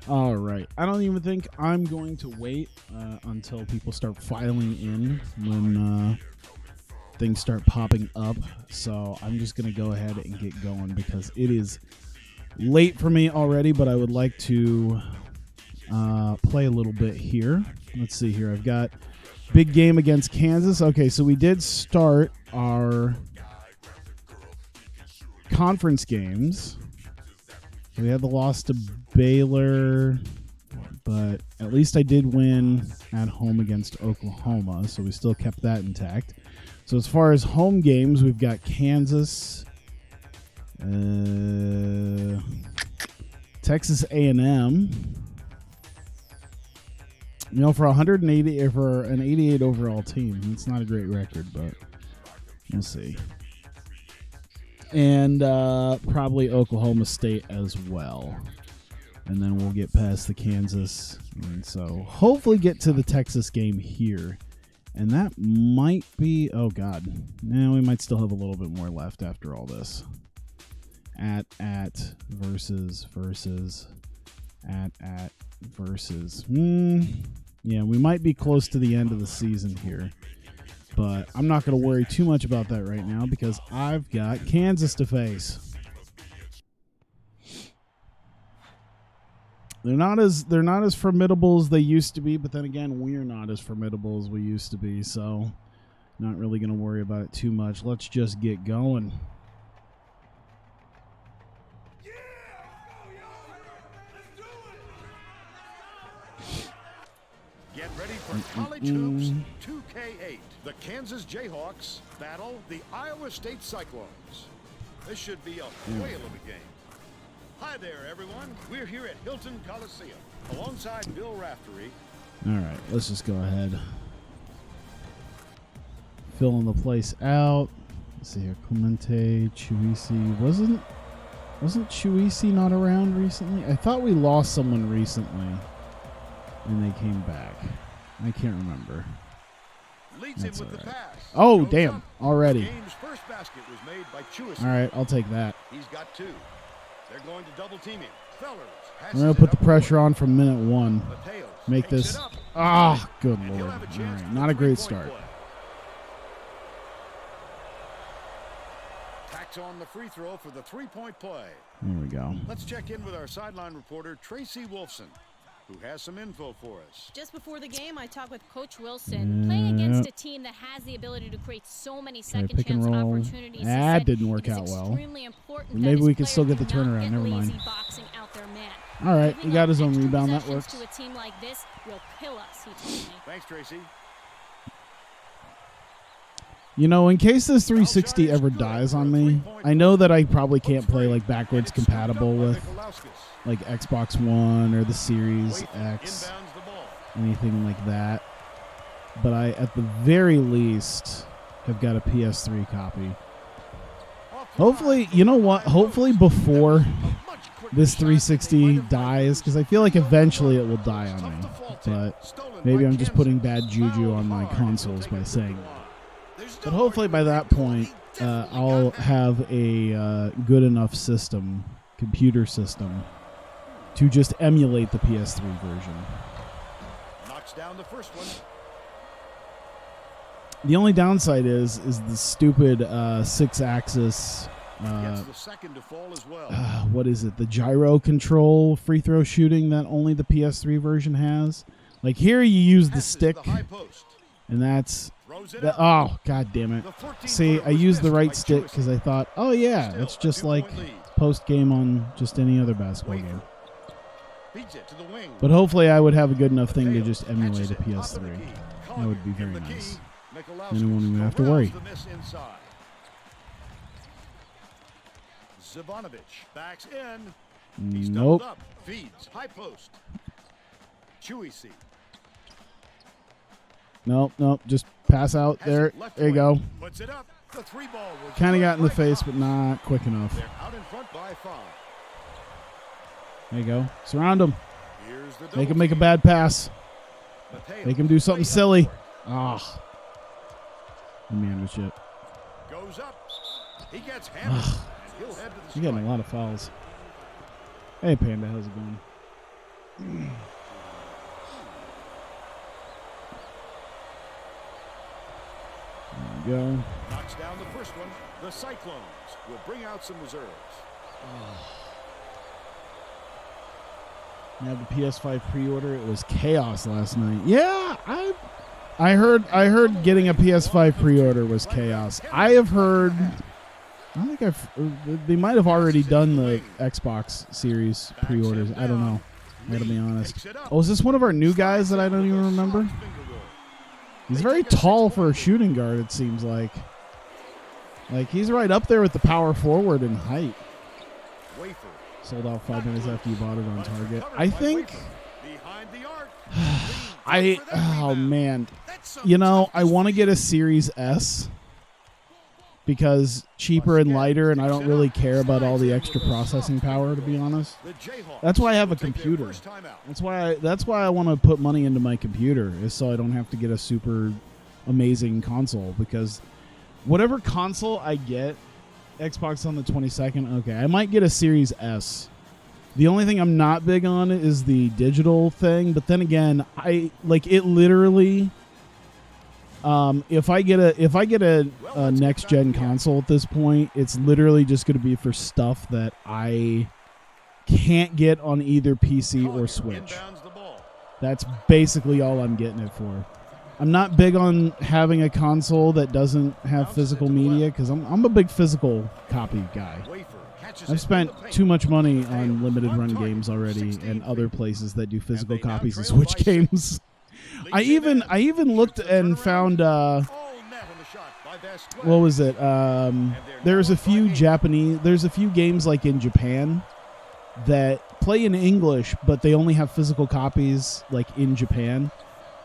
All right. I don't even think I'm going to wait until people start filing in when things start popping up. So I'm just going to go ahead and get going because it is late for me already, but I would like to play a little bit here. Let's see here. I've got big game against Kansas. Okay, so we did start our conference games. We had the loss to Baylor, but at least I did win at home against Oklahoma, so we still kept that intact. So as far as home games, we've got Kansas, Texas A&M. You know, for 180 or for an 88 overall team, it's not a great record, but we'll see. And probably Oklahoma State as well. And then we'll get past the Kansas. And so hopefully get to the Texas game here. And that might be, oh God. Now we might still have a little bit more left after all this. At, versus, at, versus. Yeah, we might be close to the end of the season here. But I'm not going to worry too much about that right now because I've got Kansas to face. They're not as formidable as they used to be, but then again, we're not as formidable as we used to be, so not really going to worry about it too much. Let's just get going. Get ready for College Hoops 2K8. The Kansas Jayhawks battle the Iowa State Cyclones. This should be a whale of a game. Hi there, everyone. We're here at Hilton Coliseum alongside Bill Raftery. All right, let's just go ahead. Filling the place out. Let's see here. Clemente, Chuisi. Wasn't Chuisi not around recently? I thought we lost someone recently. And they came back. I can't remember. Leads him with the pass. Oh, damn. Already. Game's first basket was made by Chuisi. All right, I'll take that. He's got two. They're going to double team him. Fellers. I'm going to put the pressure on from minute one. Mateos Make this. Ah, good Lord. All right, not a great start. Tacks on the free throw for the three-point play. There we go. Let's check in with our sideline reporter, Tracy Wolfson, who has some info for us. Just before the game, I talked with Coach Wilson. Playing against a team that has the ability to create so many second chance opportunities. That didn't work out well. Maybe we can still get the turnaround. Never mind. All right, he got his own rebound. That works. To a team like this will kill us, he told me. Thanks, Tracy. You know, in case this 360 ever dies on me, I know that I probably can't play like backwards compatible with like Xbox One or the Series X, anything like that. But I, at the very least, have got a PS3 copy. Hopefully, you know what? Hopefully before this 360 dies, because I feel like eventually it will die on me. But maybe I'm just putting bad juju on my consoles by saying that. But hopefully by that point, I'll have a good enough system, computer system, to just emulate the PS3 version. Knocks down the first one. The only downside is the stupid 6-axis. Gets the second to fall as well. What is it? The gyro control free throw shooting that only the PS3 version has. Like here, you use the stick, and that's. Oh, God damn it. See, I used the right stick because I thought, oh, yeah, it's just like post-game on just any other basketball game. But hopefully I would have a good enough thing to just emulate a PS3. That would be very nice. Then I won't even have to worry. Zivanovic backs in. He's Nope. up. Feeds. High post. Chuisi. Nope. Just pass out there. There you go. Puts it up. The three ball was kind of got in the face, but not quick enough. They're out in front by 5. There you go. Surround him. Here's the Make him make a bad pass. Make him do something silly. Ah. The man was shit. Goes up. He gets hammered. He'll head to the You're getting a lot of fouls. Hey, Panda. How's it going? There we go. Knocks down the first one. The Cyclones will bring out some reserves. You have the PS5 pre-order. It was chaos last night. Yeah, I heard getting a PS5 pre-order was chaos. I have heard. I think they might have already done the Xbox Series pre-orders. I don't know. I gotta be honest. Oh, is this one of our new guys that I don't even remember? He's very tall for a shooting guard, it seems like. Like, he's right up there with the power forward in height. Sold out 5 minutes after you bought it on Target. I think... oh, man. You know, I want to get a Series S because cheaper and lighter, and I don't really care about all the extra processing power, to be honest. That's why I have a computer. That's why I want to put money into my computer, is so I don't have to get a super amazing console, because whatever console I get, Xbox on the 22nd, okay, I might get a Series S. The only thing I'm not big on is the digital thing, but then again, I like it literally. If I get a next gen console at this point, it's literally just going to be for stuff that I can't get on either PC or Switch. That's basically all I'm getting it for. I'm not big on having a console that doesn't have physical media because I'm a big physical copy guy. I've spent too much money on limited run games already and other places that do physical copies of Switch games. I even looked and found what was it? There's a few games like in Japan that play in English, but they only have physical copies like in Japan.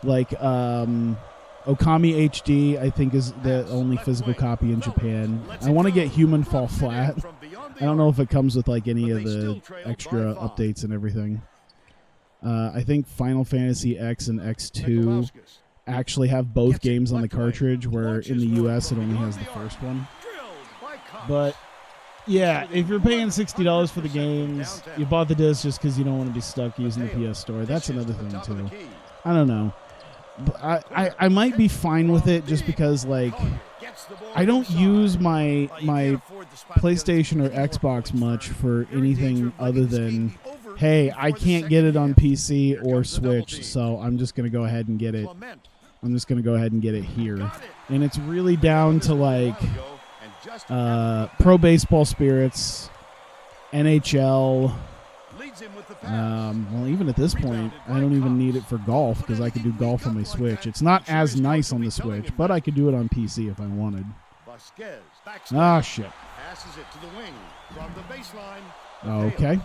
Like Okami HD, I think, is the only physical copy in Japan. I want to get Human Fall Flat. I don't know if it comes with like any of the extra updates and everything. I think Final Fantasy X and X2 actually have both games on the cartridge, where in the US it only has the first one. But yeah, if you're paying $60 for the games, you bought the disc just because you don't want to be stuck using the PS Store. That's another thing too. I don't know. I might be fine with it just because, like, I don't use my PlayStation or Xbox much for anything other than, hey, I can't get it on PC or Switch, so I'm just going to go ahead and get it. I'm just going to go ahead and get it here. And it's really down to, like, Pro Baseball Spirits, NHL. Well, even at this point, I don't even need it for golf because I could do golf on my Switch. It's not as nice on the Switch, but I could do it on PC if I wanted. Ah, shit. Okay.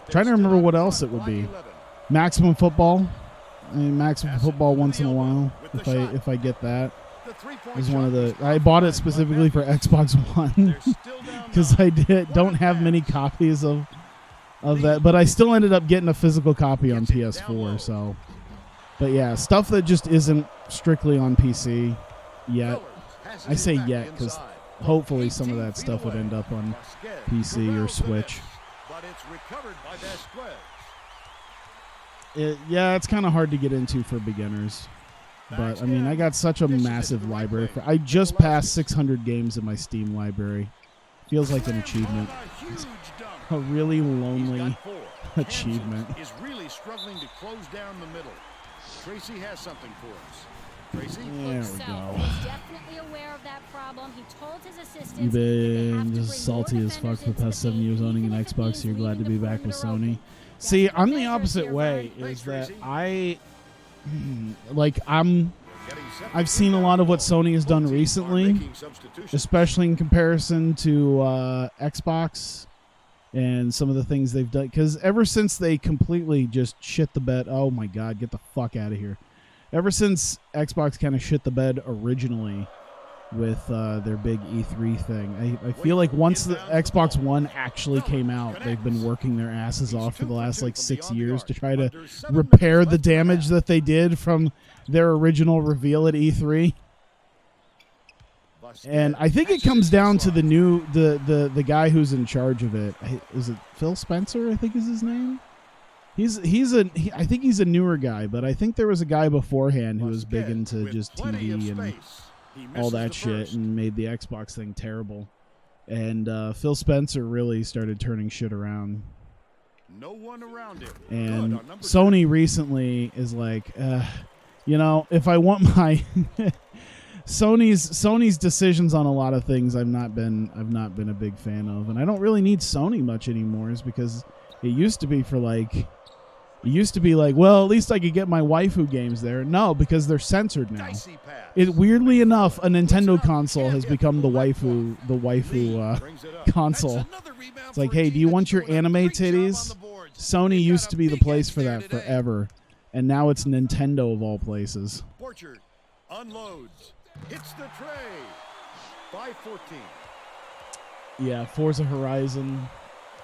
Trying to remember what else it would be. Maximum Football. I mean, Maximum Football once in a while, if I get that. Is one of the. I bought it specifically for Xbox One because I don't have many copies of that, but I still ended up getting a physical copy on PS4. So, but yeah, stuff that just isn't strictly on PC yet. I say yet because hopefully some of that stuff would end up on PC or Switch. Yeah, it's kind of hard to get into for beginners. But, I mean, I got such a massive library. I just passed 600 games in my Steam library. Feels like an achievement. It's a really lonely achievement. Is really struggling to close down the middle. Tracy has something for us. Tracy? There we go. He's definitely aware of that problem. He told his assistants You've been just salty as fuck for the past 7 years owning an Xbox, so you're glad to be back with Sony. See, I'm the opposite way, is that I've seen a lot of what Sony has done recently, especially in comparison to Xbox and some of the things they've done. Because ever since they completely just shit the bed, oh my God, get the fuck out of here. Ever since Xbox kind of shit the bed originally with their big E3 thing, I feel like once the Xbox One actually came out, they've been working their asses off for the last like 6 years to try to repair the damage that they did from their original reveal at E3. And I think it comes down to the guy who's in charge of it. Is it Phil Spencer, I think is his name? I think he's a newer guy, but I think there was a guy beforehand who was big into just TV and all that shit and made the Xbox thing terrible. And Phil Spencer really started turning shit around. No one around him. And Sony recently is like, if I want my Sony's decisions on a lot of things, I've not been a big fan of, and I don't really need Sony much anymore. Is because it used to be like, well, at least I could get my waifu games there. No, because they're censored now. Weirdly enough, a Nintendo console has become the waifu console. It's like, hey, do you want your anime titties? Sony used to be the place for that forever, and now it's Nintendo of all places. Borchard unloads, hits the tray. 5-14. Yeah, Forza Horizon.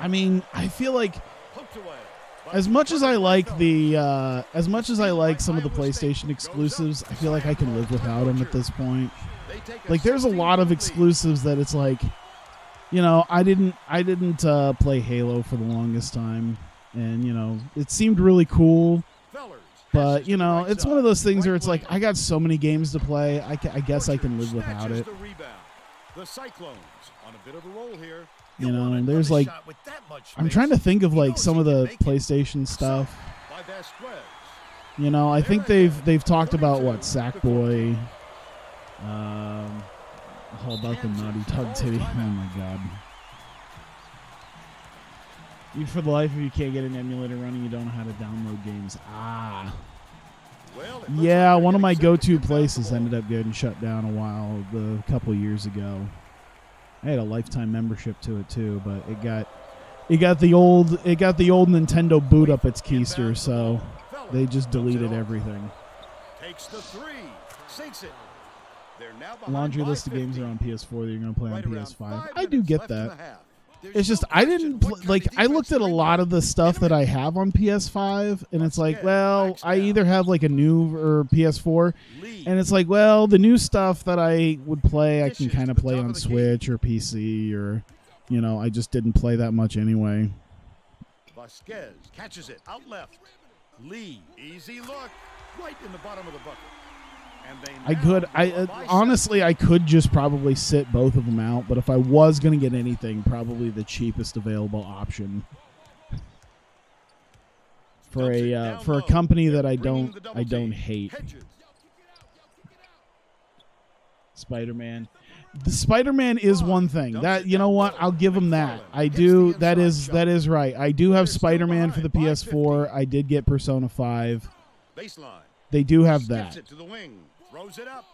I mean, I feel like as much as I like some of the PlayStation exclusives, I feel like I can live without them at this point. Like, there's a lot of exclusives that it's like, I didn't play Halo for the longest time, and it seemed really cool, but it's one of those things where it's like, I got so many games to play, I guess I can live without it. The Cyclones on a bit of a roll here. There's like, I'm trying to think of like some of the PlayStation stuff. I think they've talked about what, Sackboy, all about the Naughty Dog titty. Oh my god. For the life of you can't get an emulator running, you don't know how to download games. Yeah, one of my go-to places ended up getting shut down a couple years ago. I had a lifetime membership to it too, but it got the old Nintendo boot up its keister, so they just deleted everything. Takes the three, sinks it. They're now Laundry list of games are on PS4 that you're going to play on PS5. I do get that. It's just I didn't I looked at a lot of the stuff that I have on PS5, and it's like, well, I either have like a new or PS4, and it's like, well, the new stuff that I would play, I can kind of play on Switch or PC, or I just didn't play that much anyway. Vasquez catches it out left. Lee, easy look, right in the bottom of the bucket. Honestly, I could just probably sit both of them out, but if I was going to get anything, probably the cheapest available option for a company that I don't hate. Spider-Man. The Spider-Man is one thing. That, you know what? I'll give them that. I do. That is right. I do have Spider-Man for the PS4. I did get Persona 5. They do have that. Throws it up.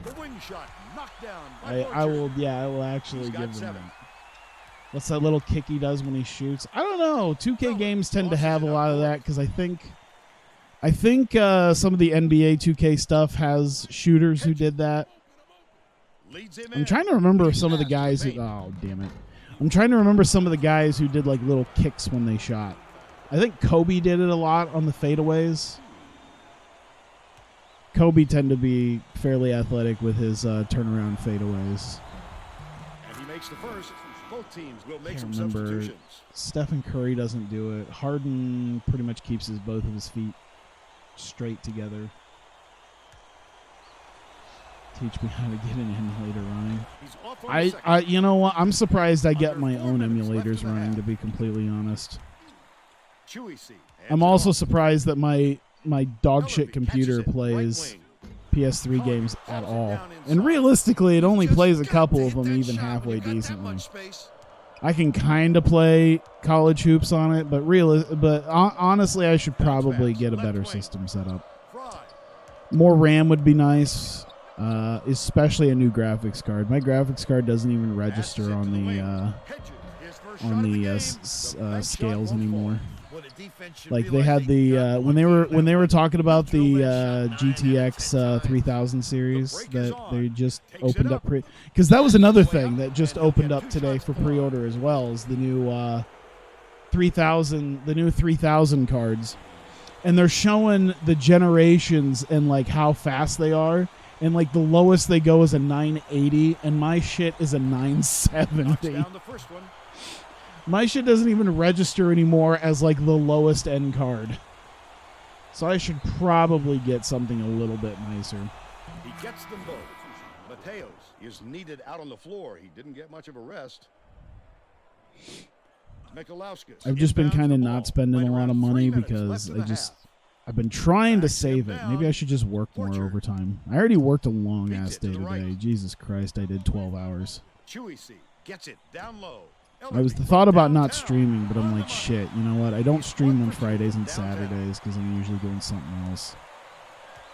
The wing shot knocked down. I will actually give them that. What's that little kick he does when he shoots? I don't know. 2K games tend to have a lot of that because I think some of the NBA 2K stuff has shooters who did that. I'm trying to remember some of the guys who. Oh, damn it! I'm trying to remember some of the guys who did like little kicks when they shot. I think Kobe did it a lot on the fadeaways. Kobe tend to be fairly athletic with his turnaround fadeaways. And he makes the first. Both teams will make some remember. Substitutions. Stephen Curry doesn't do it. Harden pretty much keeps both of his feet straight together. Teach me how to get an emulator running. I you know what? I'm surprised I get my own emulators running, to be completely honest. I'm also surprised that my dog shit computer plays PS3 games at all. And realistically, it only plays a couple of them even halfway decently. I can kind of play college hoops on it, but honestly, I should probably get a better system set up. More RAM would be nice, especially a new graphics card. My graphics card doesn't even register on the scales anymore. Like they had the when they were talking about the GTX 3000 series that they just opened up because that was another thing that just opened up today for pre-order as well, is the new 3000 cards, and they're showing the generations and like how fast they are, and like the lowest they go is a 980, and my shit is a 970. My shit doesn't even register anymore as like the lowest end card. So I should probably get something a little bit nicer. He gets them both. Mateos is needed out on the floor. He didn't get much of a rest. Mikalowskis I've just been inbounds kind the of ball. not spending Right a lot around of 3 money minutes because left in the half. I've been trying to Backs save him it. down. Maybe I should just work more Forger. overtime. I already worked a long ass Beats it day to the today. right. Jesus Christ, I did 12 hours. Chewy gets it down low. I was the thought about not streaming, but I'm like, shit, you know what? I don't stream on Fridays and Saturdays because I'm usually doing something else.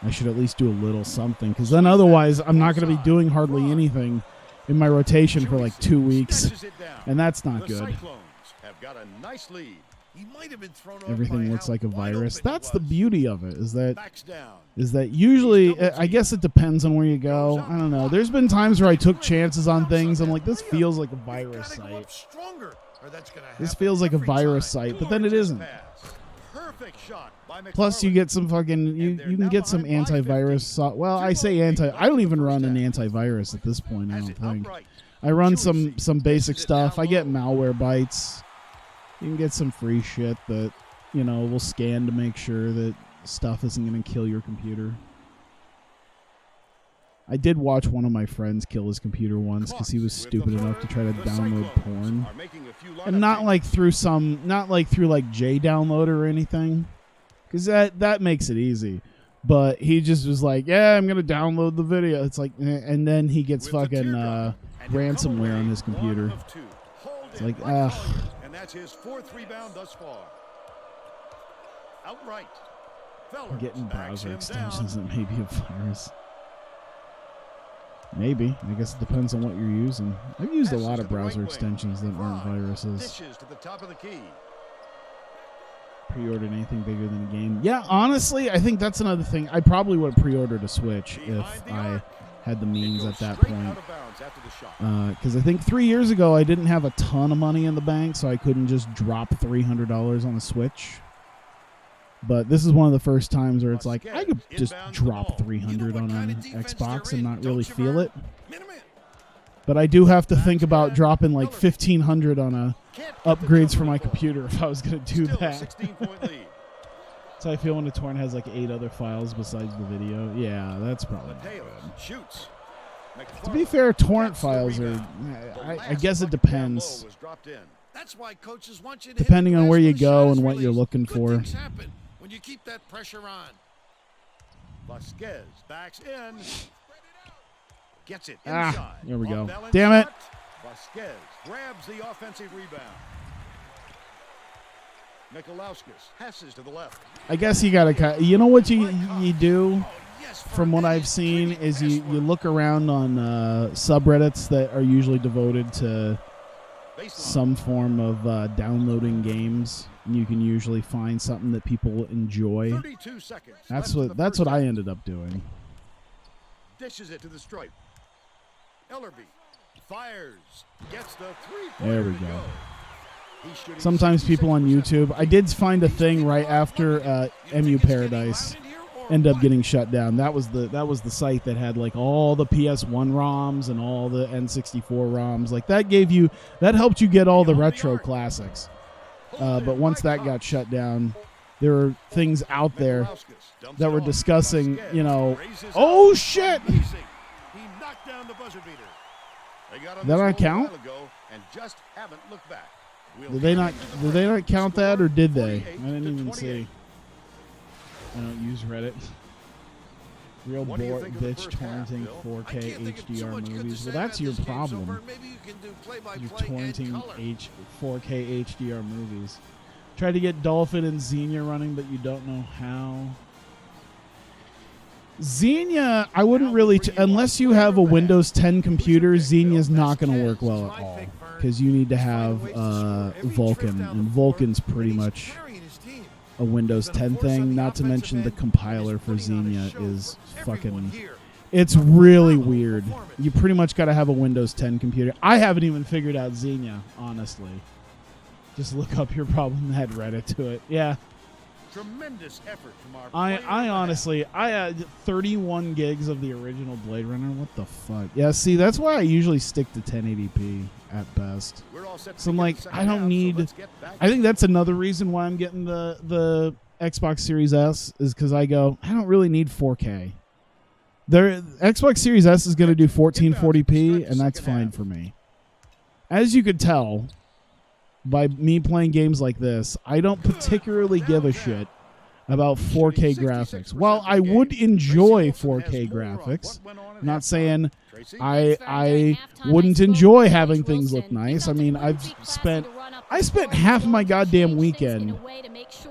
I should at least do a little something because then otherwise I'm not going to be doing hardly anything in my rotation for like 2 weeks. And that's not The good. Cyclones have got a nice lead. He might have been thrown off by Everything looks how like a wide virus. open he That's the was. beauty of it, Backs down. is that usually, I guess it depends on where you go. I don't know. There's been times where I took chances on things. I'm like, this feels like a virus Gotta go site. up stronger, or that's gonna This happen feels like a every virus time. site, but then it Gorgeous isn't. pass. Perfect shot by Plus, you McFarland. get some fucking, you can get some antivirus. Well, I say I don't even run an antivirus at this point, I Has don't it think. upright. I run some basic stuff. I get malware bites. You can get some free shit that, you know, will scan to make sure that stuff isn't going to kill your computer. I did watch one of my friends kill his computer once because he was stupid enough to try to download porn. Are making a few And lineup not changes. like through like JDownloader or anything, because that makes it easy. But he just was like, yeah, I'm gonna download the video. It's like, and then he gets With the fucking teardrop. And he'll come ransomware away on his computer. 1 of 2. Hold It's it like, right Collier. And that's his 4th rebound thus far. Outright. Fellers Getting backs browser him extensions down. that may be a virus. Maybe. I guess it depends on what you're using. I've used a Passes lot to of the right browser wing. extensions that aren't Fry viruses. Dishes to the top of the key. Pre-ordered anything bigger than a game. Yeah, honestly, I think that's another thing. I probably would have pre-ordered a Switch Behind if the I arc. had the means It at goes that straight point. out of bounds after the shot. Because I think 3 years ago I didn't have a ton of money in the bank, so I couldn't just drop $300 on a Switch. But this is one of the first times where it's like I could just drop $300 on an Xbox and not really feel it. But I do have to think about dropping like $1,500 on a upgrades for my computer if I was going to do Still a that. 16-point lead. So I feel when a torrent has like 8 other files besides the video. Yeah, that's probably not Mateos good. shoots. To be fair, torrent Gets the files are. rebound. The I last guess it bucket down depends. low was dropped in. That's why coaches want you to Depending hit the on where glass you when the go shot is and what you're released. looking Good for. things happen when you keep that pressure on. Vasquez backs in. Gets it Ah, inside. there we go. Off-balance Damn it. shot. Vasquez grabs the offensive rebound. Mikalowskis passes to the left. I guess you gotta. You know what you do. Oh, yes, for From a what minute. I've seen Pretty is you password. look around on subreddits that are usually devoted to Baseline. some form of downloading games, and you can usually find something that people enjoy. 32 seconds. That's left in what the that's first what I half. ended up doing. Dishes it to the stripe. Ellerby fires. Gets the There three-pointer we to go. He's shooting Sometimes people on 66%. YouTube. I did find a thing right after MU Paradise ended up getting shut down. That was the site that had like all the PS1 ROMs and all the N64 ROMs. Like that helped you get all the retro classics. But once that got shut down, there were things out there that were discussing, you know, oh shit! He knocked down the buzzer beater. They got on That this not goal a count? while ago and just haven't looked back. We'll Did they not? continue the Did they break. not count that, or did they? I 48 didn't to even 28. see. I don't use Reddit. Real What do you bored think of the bitch first half, torrenting Bill? 4K I can't think of too HDR much good to movies. say Well, that's about your this game so problem. far. Maybe you can do You're play-by-play and torrenting color. 4K HDR movies. Tried to get Dolphin and Xenia running, but you don't know how. Xenia, I wouldn't really, unless you have a Windows 10 computer, Xenia's not going to work well at all. Because you need to have Vulkan, and Vulkan's pretty much a Windows 10 thing. Not to mention the compiler for Xenia is fucking... It's really weird. You pretty much got to have a Windows 10 computer. I haven't even figured out Xenia, honestly. Just look up your problem and add Reddit to it. Yeah. Tremendous effort from our I player of the honestly, I had 31 gigs of the original Blade Runner. What the fuck? Yeah, see, that's why I usually stick to 1080p at best. half. We're all set to So I'm begin like, the second I don't half, so need. let's get back I to think that's another reason why I'm getting the Xbox Series S is because I go, I don't really need 4K. Their Xbox Series S is going to do 1440p, and that's fine for me. As you could tell by me playing games like this, I don't particularly give a shit about 4K graphics. While I would enjoy 4K graphics, I'm not saying I wouldn't enjoy having things look nice. I mean, I spent half my goddamn weekend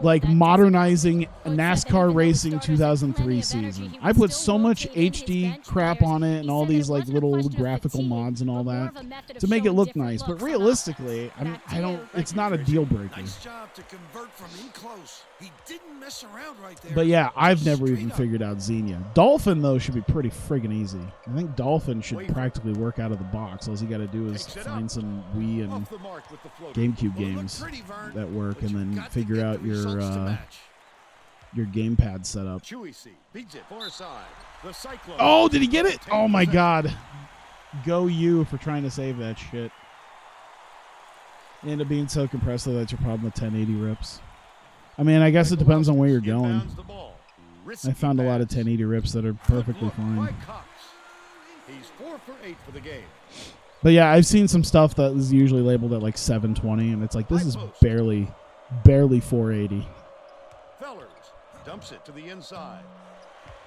like modernizing NASCAR racing 2003 season. I put so much HD crap on it and all these like little graphical mods and all that to make it look nice. But realistically, I don't. It's not a deal breaker. Nice job to convert from in close. He didn't mess around right there. But yeah, I've never Straight even up. figured out Xenia. Dolphin though should be pretty friggin' easy. I think Dolphin should practically work out of the box. All you got to do is find some Wii and off the mark with the floater. GameCube Well, it looked games pretty, Vern, that work, but and you've then got to figure get out the results to match. your gamepad setup. Chewy C beats it far side. The Cyclone. Oh, did he get it? Oh my God! Go you for trying to save that shit. End up being so compressed though, that's your problem with 1080 rips. I mean, I guess it depends on where you're going. Inbounds the ball. Risky I found a lot of pass. 1080 rips that are Good perfectly look fine. by Cox. He's 4 for 8 for the game. But yeah, I've seen some stuff that is usually labeled at like 720, and it's like this is barely 480. Fellers dumps it to the inside.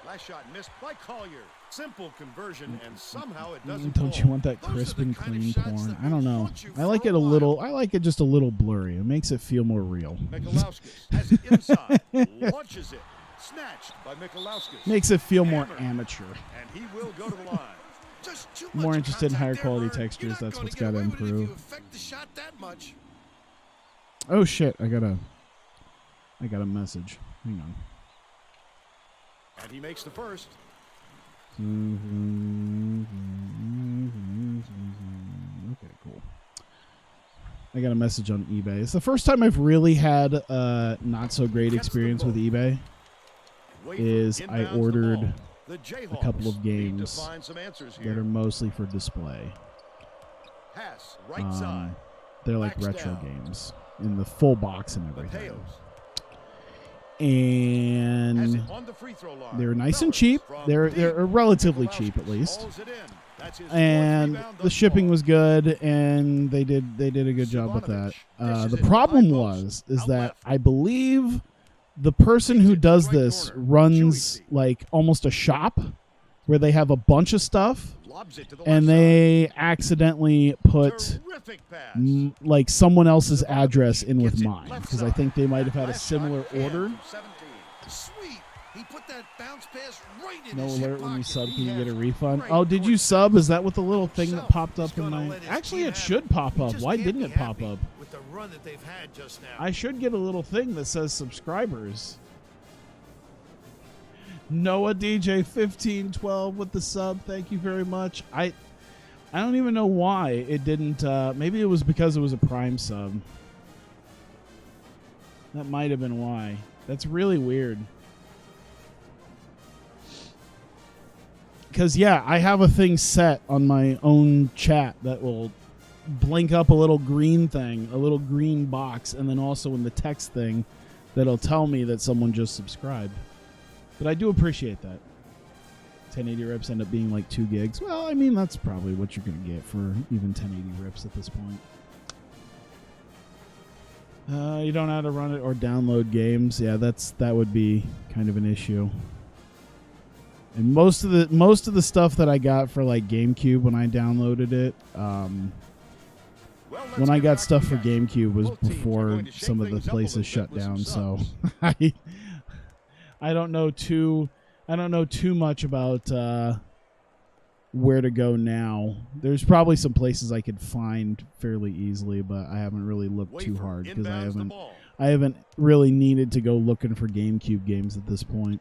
Last shot missed by Collier. Simple conversion, and somehow it doesn't Don't you fall. want that Those are crisp the and kind of clean shots porn? that I don't will know. haunt you I like for it a a little. while. I like it just a little blurry. It makes it feel more real. Mikalauskis has it inside. Launches it. Snatched by Mikalauskis. Makes it feel more Hammered. amateur. And he will go to the line. Just too More much interested in higher contact there, quality Vern. textures, You're not that's gonna what's get gotta away with it if improve. you affect the shot that much. Oh shit! I got a message. Hang on. And he makes the first. Okay, cool. I got a message on eBay. It's the first time I've really had a not so great experience with eBay. Is I Inbounds the ordered ball. The Jayhawks couple of need to games find some answers that here. are mostly for display. Pass right side. They're like Backs retro down. games in the full box and everything. Mateos has And it on the free throw line. they're nice and Fellers cheap. from They're deep. relatively Mikalauskis cheap at least. hauls it in. That's his fourth And rebound the thus shipping far. was good, and they did a good job with that. Ivanovic dishes The it problem high post, is out that left. I believe the person who does this runs like almost a shop where they have a bunch of stuff, Lobs it to the and left they accidentally side. put Terrific pass. like someone else's Ivanovic address in with gets it mine left because I side. think they might have That had a last similar shot, order. from 17. Sweet. He put that bounce pass right in No his hip alert when you pocket. sub. He Can you get a has refund? great Oh, did you court sub? Is that what the little thing that himself. popped up He's in gonna my? let his Actually, team it have should it. pop He up. just Why can't didn't be it pop happy up? with the run that they've had just now. I should get a little thing that says subscribers. Noah DJ 1512 with the sub. Thank you very much. I don't even know why it didn't. Maybe it was because it was a Prime sub. That might have been why. That's really weird. Because, yeah, I have a thing set on my own chat that will blink up a little green thing, a little green box, and then also in the text thing that'll tell me that someone just subscribed. But I do appreciate that. 1080 rips end up being like 2 gigs. Well, I mean, that's probably what you're going to get for even 1080 rips at this point. You don't know how to run it or download games. Yeah, that would be kind of an issue. And most of the stuff that I got for like GameCube when I downloaded it, when I got stuff for GameCube was before some of the places shut down. So I don't know too much about where to go now. There's probably some places I could find fairly easily, but I haven't really looked too hard because I haven't really needed to go looking for GameCube games at this point.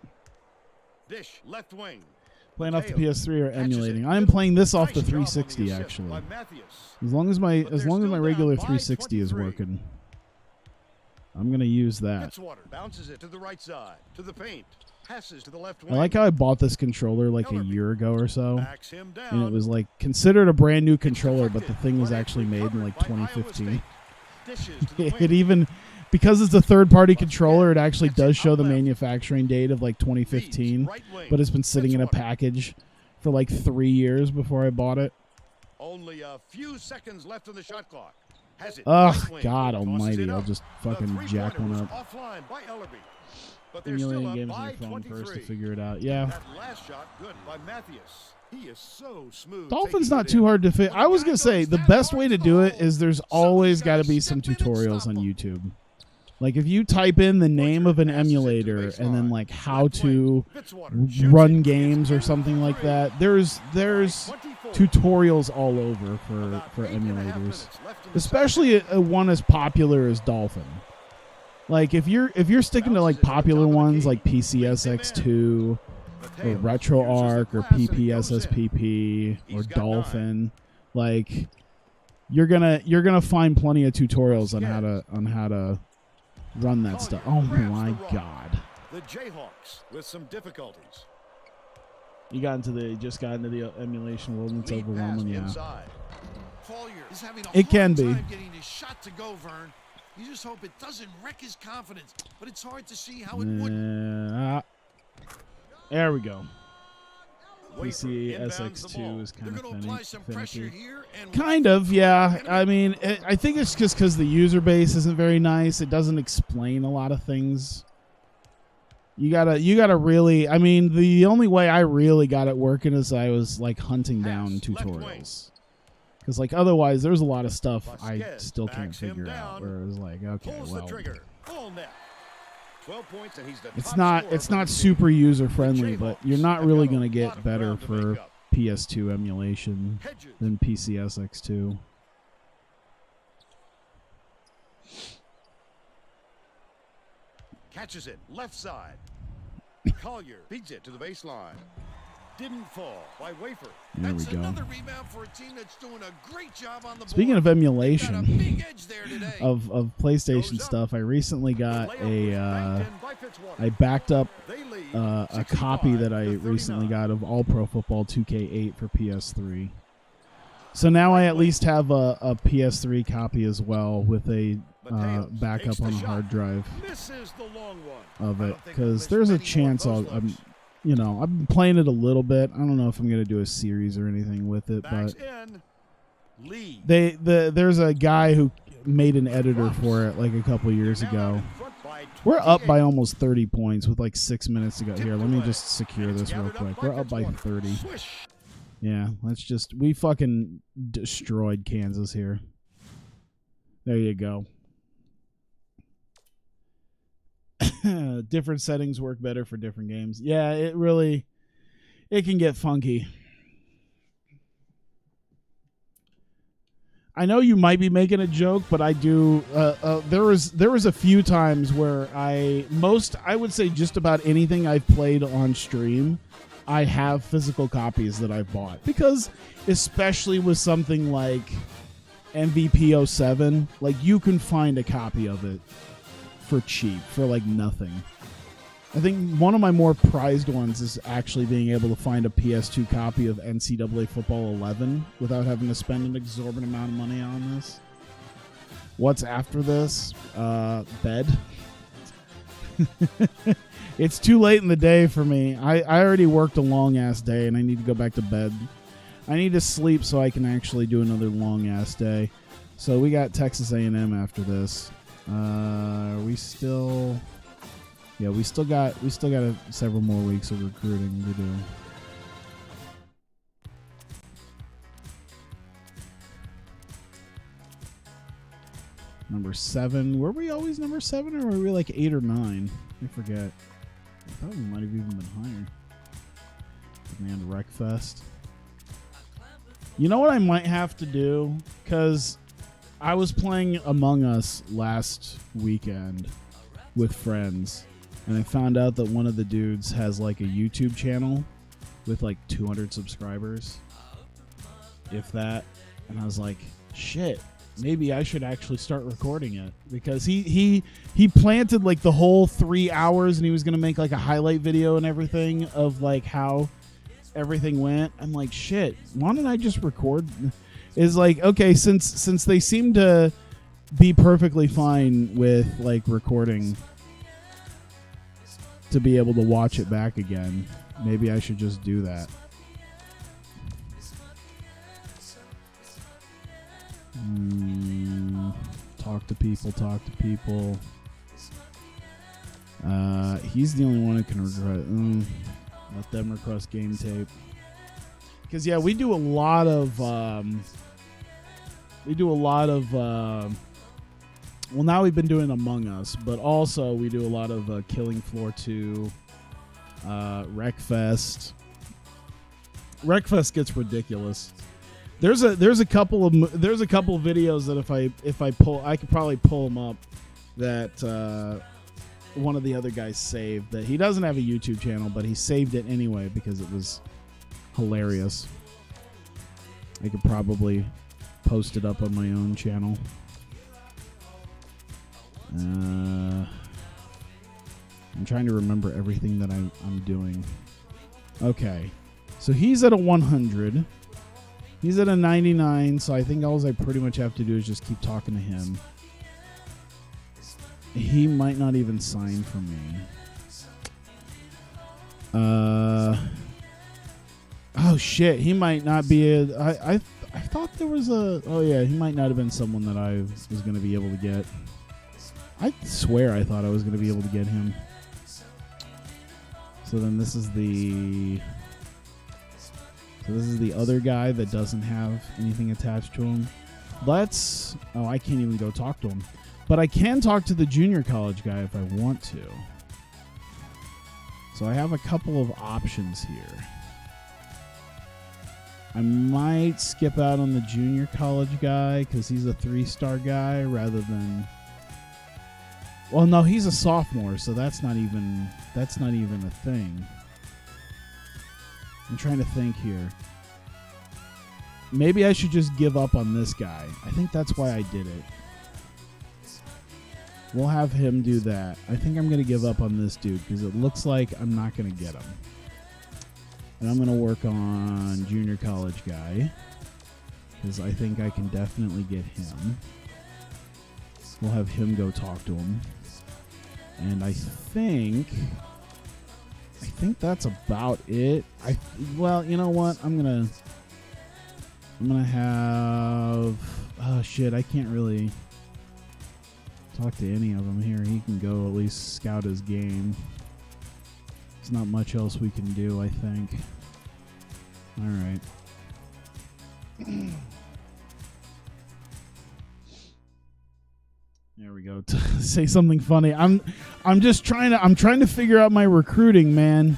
Dish left wing. Playing off the PS3 or emulating. I'm playing this off the 360 actually. As long as my regular 360 is working. I'm going to use that. Hits water, bounces it to the right side, to the paint, passes to the left wing. I like how I bought this controller like a year ago or so. Backs him down. And it was like considered a brand new controller, but the thing was actually made in like 2015. It even, because it's a third-party controller, it actually does show the manufacturing date of like 2015, but it's been sitting in a package for like 3 years before I bought it. Only a few seconds left on the shot clock. Has it. Ugh, God almighty, I'll just fucking jack one up. Offline by Ellerby. But they're still Emulating up games on by your phone first to 23. figure it out. Yeah. That last shot good by Mathias. He is so smooth. Dolphin's taking not it too in. hard to fit. I was going to say, the best way to do it is there's always got to be some tutorials on YouTube. Like if you type in the name of an emulator and then like how to run games or something like that, there's tutorials all over for emulators, especially one as popular as Dolphin. Like if you're sticking to like popular ones like PCSX2 or RetroArch or PPSSPP or Dolphin, like you're gonna find plenty of tutorials on how to run that stuff. Oh my God! The Jayhawks with some difficulties. You just got into the emulation world and it's overwhelming. Yeah, Collier is having a it can hard be. time getting his shot to go, Vern. You just hope it doesn't wreck his confidence, but it's hard to see how it would. There we go. Inbounds PCSX2 is kind They're of going to apply some pressure finicky. here and Kind of, yeah. I mean, I think it's just because the user base isn't very nice. It doesn't explain a lot of things. You gotta really. I mean, the only way I really got it working is I was like hunting down tutorials. Because like otherwise, there's a lot of stuff I still can't figure out. Where it was like, okay, well, 12 points and he's the it's not super user friendly, but you're not really gonna get better for PS2 emulation than PCSX2. Catches it left side. Collier beats it to the baseline. Didn't fall by Wafer. There we That's go. another rebound for a team that's doing a great job on the Speaking board. of emulation Got a big edge there today. of PlayStation stuff, I recently got I backed up a copy that I recently got of All Pro Football 2K8 for PS3. So now I at least have a PS3 copy as well with a backup on a hard drive of it, because there's a chance I've been playing it a little bit. I don't know if I'm gonna do a series or anything with it, but there's a guy who made an editor for it like a couple years ago. We're up by almost 30 points with like 6 minutes to go. Here, let me just secure this real quick. We're up by 30. Yeah, we fucking destroyed Kansas here. There you go. Different settings work better for different games. Yeah, it can get funky. I know you might be making a joke, but I do. There was a few times where I would say just about anything I've played on stream, I have physical copies that I've bought, because especially with something like MVP 07, like you can find a copy of it for cheap, for like nothing. I think one of my more prized ones is actually being able to find a PS2 copy of NCAA Football 11 without having to spend an exorbitant amount of money on this. What's after this? Bed. It's too late in the day for me. I already worked a long-ass day, and I need to go back to bed. I need to sleep so I can actually do another long-ass day. So we got Texas A&M after this. We still got several more weeks of recruiting to do. Number 7. Were we always number 7, or were we like 8 or 9? I forget. I thought we might have even been higher. Command Wreckfest. You know what I might have to do? Because I was playing Among Us last weekend with friends, and I found out that one of the dudes has like a YouTube channel with like 200 subscribers, if that. And I was like, shit, maybe I should actually start recording it, because he planted like the whole 3 hours, and he was gonna make like a highlight video and everything of like how everything went. I'm like, shit, why don't I just record? Is like, okay, since they seem to be perfectly fine with like recording to be able to watch it back again, maybe I should just do that. Talk to people. He's the only one who can request. Let them request game tape. Because yeah, we do a lot of. Well, now we've been doing Among Us, but also we do a lot of Killing Floor 2, Wreckfest. Wreckfest gets ridiculous. There's a couple of videos that if I pull, I could probably pull them up, that one of the other guys saved. That he doesn't have a YouTube channel, but he saved it anyway because it was hilarious. I could probably post it up on my own channel. I'm trying to remember everything that I'm doing. Okay, so he's at a 100. He's at a 99, so I think all I pretty much have to do is just keep talking to him. He might not even sign for me. Oh shit, he might not be I thought there was a... Oh yeah, he might not have been someone that I was going to be able to get. I swear I thought I was going to be able to get him. So then this is the... So this is the other guy that doesn't have anything attached to him. Let's... Oh, I can't even go talk to him. But I can talk to the junior college guy if I want to. So I have a couple of options here. I might skip out on the junior college guy because he's a 3-star guy rather than... Well, no, he's a sophomore, so that's not even a thing. I'm trying to think here. Maybe I should just give up on this guy. I think that's why I did it. We'll have him do that. I think I'm going to give up on this dude because it looks like I'm not going to get him. And I'm going to work on junior college guy because I think I can definitely get him. We'll have him go talk to him. And I think that's about it. Well, you know what? I'm gonna have... Oh shit, I can't really talk to any of them here. He can go at least scout his game. There's not much else we can do, I think. Alright. There we go. Say something funny. I'm trying to figure out my recruiting, man.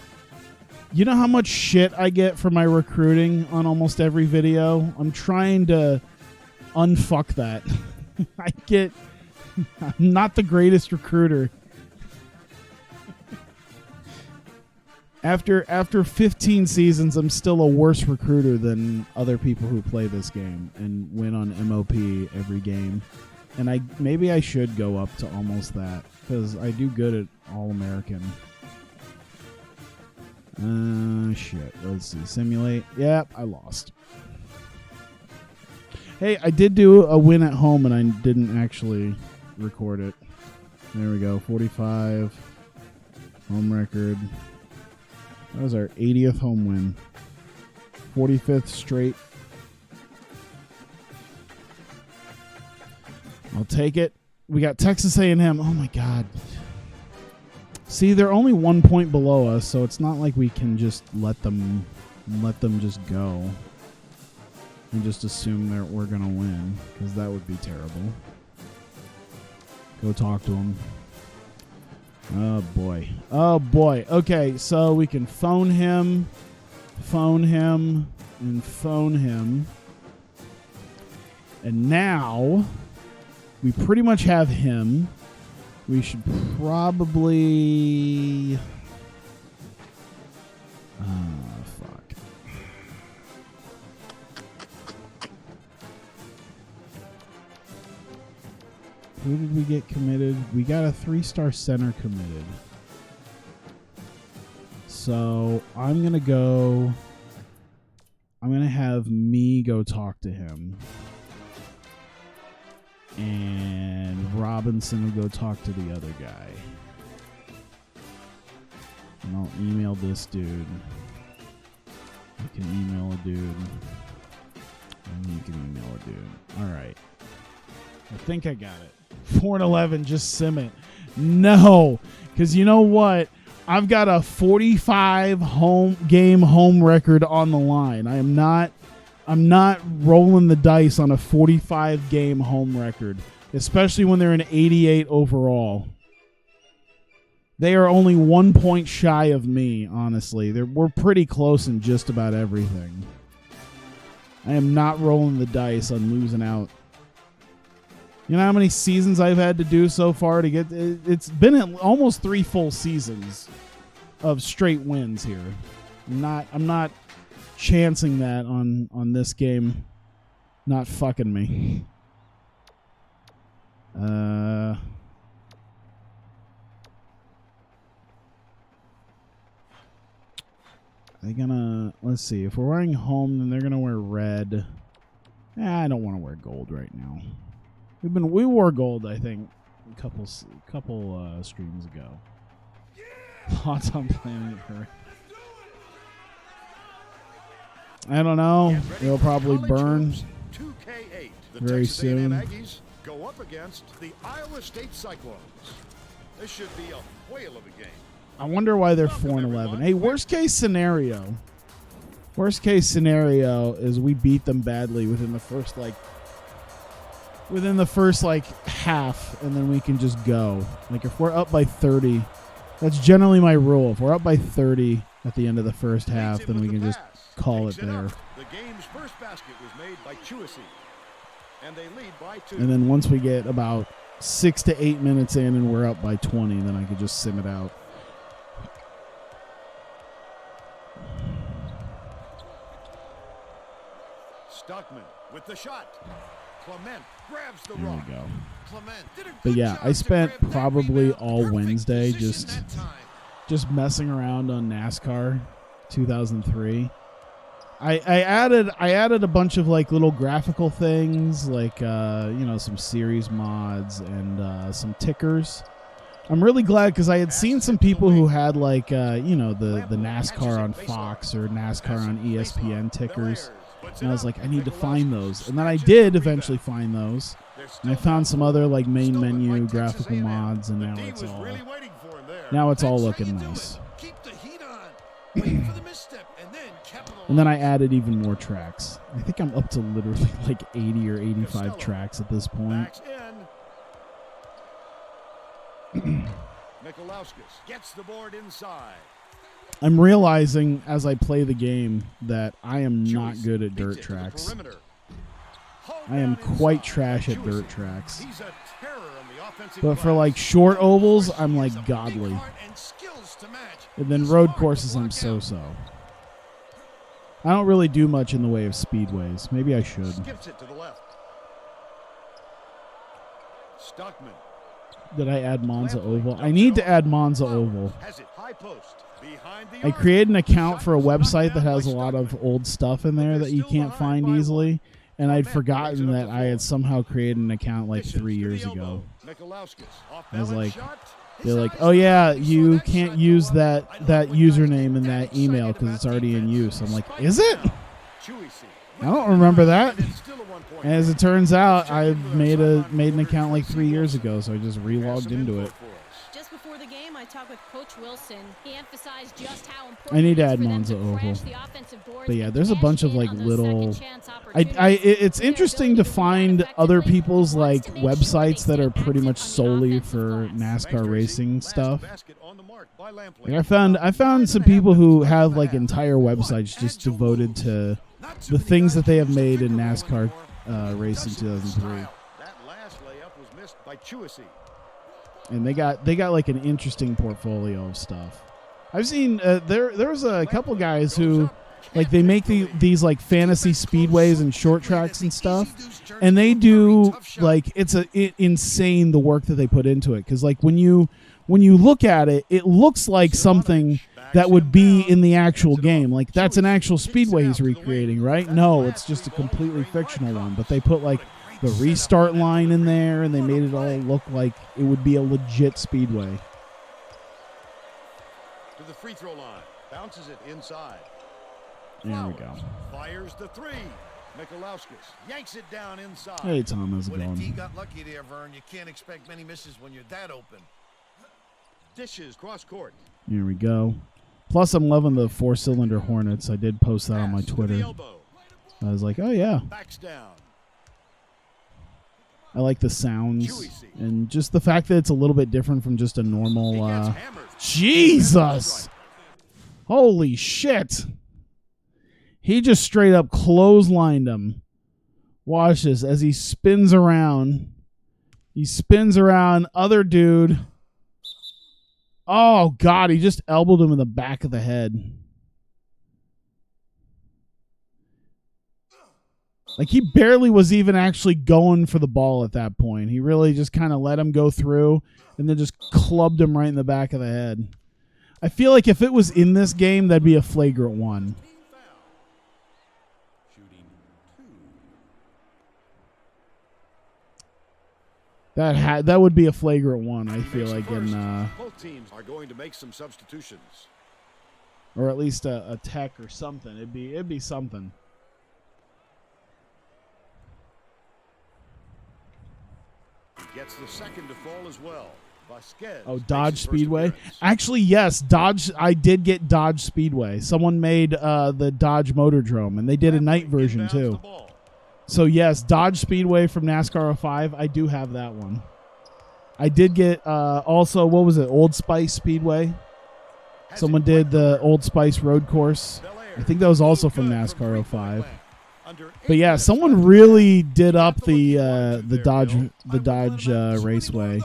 You know how much shit I get for my recruiting on almost every video? I'm trying to unfuck that. I'm not the greatest recruiter. After 15 seasons, I'm still a worse recruiter than other people who play this game and win on MOP every game. And maybe I should go up to almost that because I do good at All-American. Shit. Let's see. Simulate. Yep, I lost. Hey, I did do a win at home and I didn't actually record it. There we go. 45. Home record. That was our 80th home win. 45th straight. I'll take it. We got Texas A&M. Oh my God. See, they're only 1 point below us, so it's not like we can just let them just go and just assume that we're gonna win, because that would be terrible. Go talk to them. Oh boy. Oh boy. Okay, so we can phone him, and phone him. And now we pretty much have him. We should probably... fuck. Who did we get committed? We got a 3-star center committed. So I'm going to have me go talk to him. And Robinson will go talk to the other guy. And I'll email this dude. I can email a dude. And you can email a dude. Alright. I think I got it. 4-11, just sim it. No! Because you know what? I've got a 45 home record on the line. I'm not rolling the dice on a 45 game home record, especially when they're an 88 overall. They are only 1 point shy of me, honestly. We're pretty close in just about everything. I am not rolling the dice on losing out. You know how many seasons I've had to do so far to get... It's been almost 3 full seasons of straight wins here. I'm not chancing that on this game. Not fucking me. Are they gonna... Let's see. If we're wearing home, then they're gonna wear red. I don't want to wear gold right now. We wore gold, I think, a couple streams ago. Thoughts on Planet Earth? I don't know. It'll probably burn 2K8. The very Texas A&M soon. Aggies go up against the Iowa State Cyclones. This should be a whale of a game. I wonder why they're 4-11. Hey, worst case scenario. Worst case scenario is we beat them badly within the first half, and then we can just go. Like if we're up by 30, that's generally my rule. If we're up by 30 at the end of the first half, then we can just call it there. The game's first basket was made by Chuasi, and they lead by 2. And then once we get about 6 to 8 minutes in and we're up by 20, then I could just sim it out. Stockman with the shot. Clement grabs the There rock. we go. Clement did a But good yeah, job I to spent grab that probably rebound. all Perfect Wednesday position that time. just messing around on NASCAR 2003. I added a bunch of like little graphical things, like some series mods and some tickers. I'm really glad because I had seen some people who had like the NASCAR on Fox or NASCAR on ESPN tickers. And I was like, I need to find those. And then I did eventually find those. And I found some other like main menu graphical mods, and now it's all looking nice. Keep the heat on. Wait for the misstep and then capitalize. And then I added even more tracks. I think I'm up to literally like 80 or 85 tracks at this point. Mikolauskis gets the board inside. I'm realizing as I play the game that I am not good at dirt tracks. I am quite trash at dirt tracks. He's a terror on the offensive But for glass. like short ovals, I'm like godly. And then road courses, I'm so-so. I don't really do much in the way of speedways. Maybe I should. Skips it to the left. Stockman. Did I add Monza Oval? I need to add Monza Oval. Has it high post. Behind the I arc. created an account for a website that has a lot of old stuff in there that you can't find easily. And I'd forgotten that I had somehow created an account like 3 years ago. I was like, they're like, oh yeah, you can't use that username in that email because it's already in use. I'm like, is it? I don't remember that. And as it turns out, I made an account like 3 years ago, so I just relogged into it. Just before the game, I talked with Coach Wilson. He emphasized just how important I need to it is add for them Monza to Oval. crash the offensive boards But yeah, and there's a cash bunch of in like on those little. second-chance opportunities. It's Their interesting ability to to find rebound other effectively people's wants like to make sure they websites that stay are pretty active much on the solely offensive for glass. NASCAR racing stuff. Basket on the mark by Lampley. Like I found some people who have like entire websites just devoted to the things that they have made in NASCAR racing 2003, That last layup was missed by Chuasi. and they got like an interesting portfolio of stuff. I've seen there's a couple guys who Like they make these like fantasy speedways and short tracks and stuff, and they do like it's insane the work that they put into it. Because like when you look at it, it looks like something that would be in the actual game. Like that's an actual speedway he's recreating, right? No, it's just a completely fictional one. But they put like the restart line in there, and they made it all look like it would be a legit speedway. To the free throw line, bounces it inside. There we go. Fires the three. Mikalauskis yanks it down inside. Hey, Tom, how's it Well, going? he got lucky there, Vern. You can't expect many misses when you're that open. Dishes cross court. Here we go. Plus, I'm loving the 4-cylinder Hornets. I did post that on my Pass to the Twitter. elbow. I was like, oh, yeah. Backs down. I like the sounds and just the fact that it's a little bit different from just a normal. Jesus! Holy shit! He just straight up clotheslined him. Watch this as he spins around. He spins around. Other dude. Oh, God. He just elbowed him in the back of the head. Like, he barely was even actually going for the ball at that point. He really just kind of let him go through and then just clubbed him right in the back of the head. I feel like if it was in this game, that'd be a flagrant one. That would be a flagrant one, I feel like, in Both teams are going to make some substitutions. or at least a tech or something. It'd be something. He gets the second to fall as well. Vasquez Oh, makes Dodge his first Speedway. appearance. Actually, yes, Dodge. I did get Dodge Speedway. Someone made the Dodge Motordrome, and they did a night version Inbounds too. the ball. So yes, Dodge Speedway from NASCAR 05. I do have that one. I did get also, what was it? Old Spice Speedway. Someone did the Old Spice Road Course. I think that was also from NASCAR 05. But yeah, someone really did up the Dodge Raceway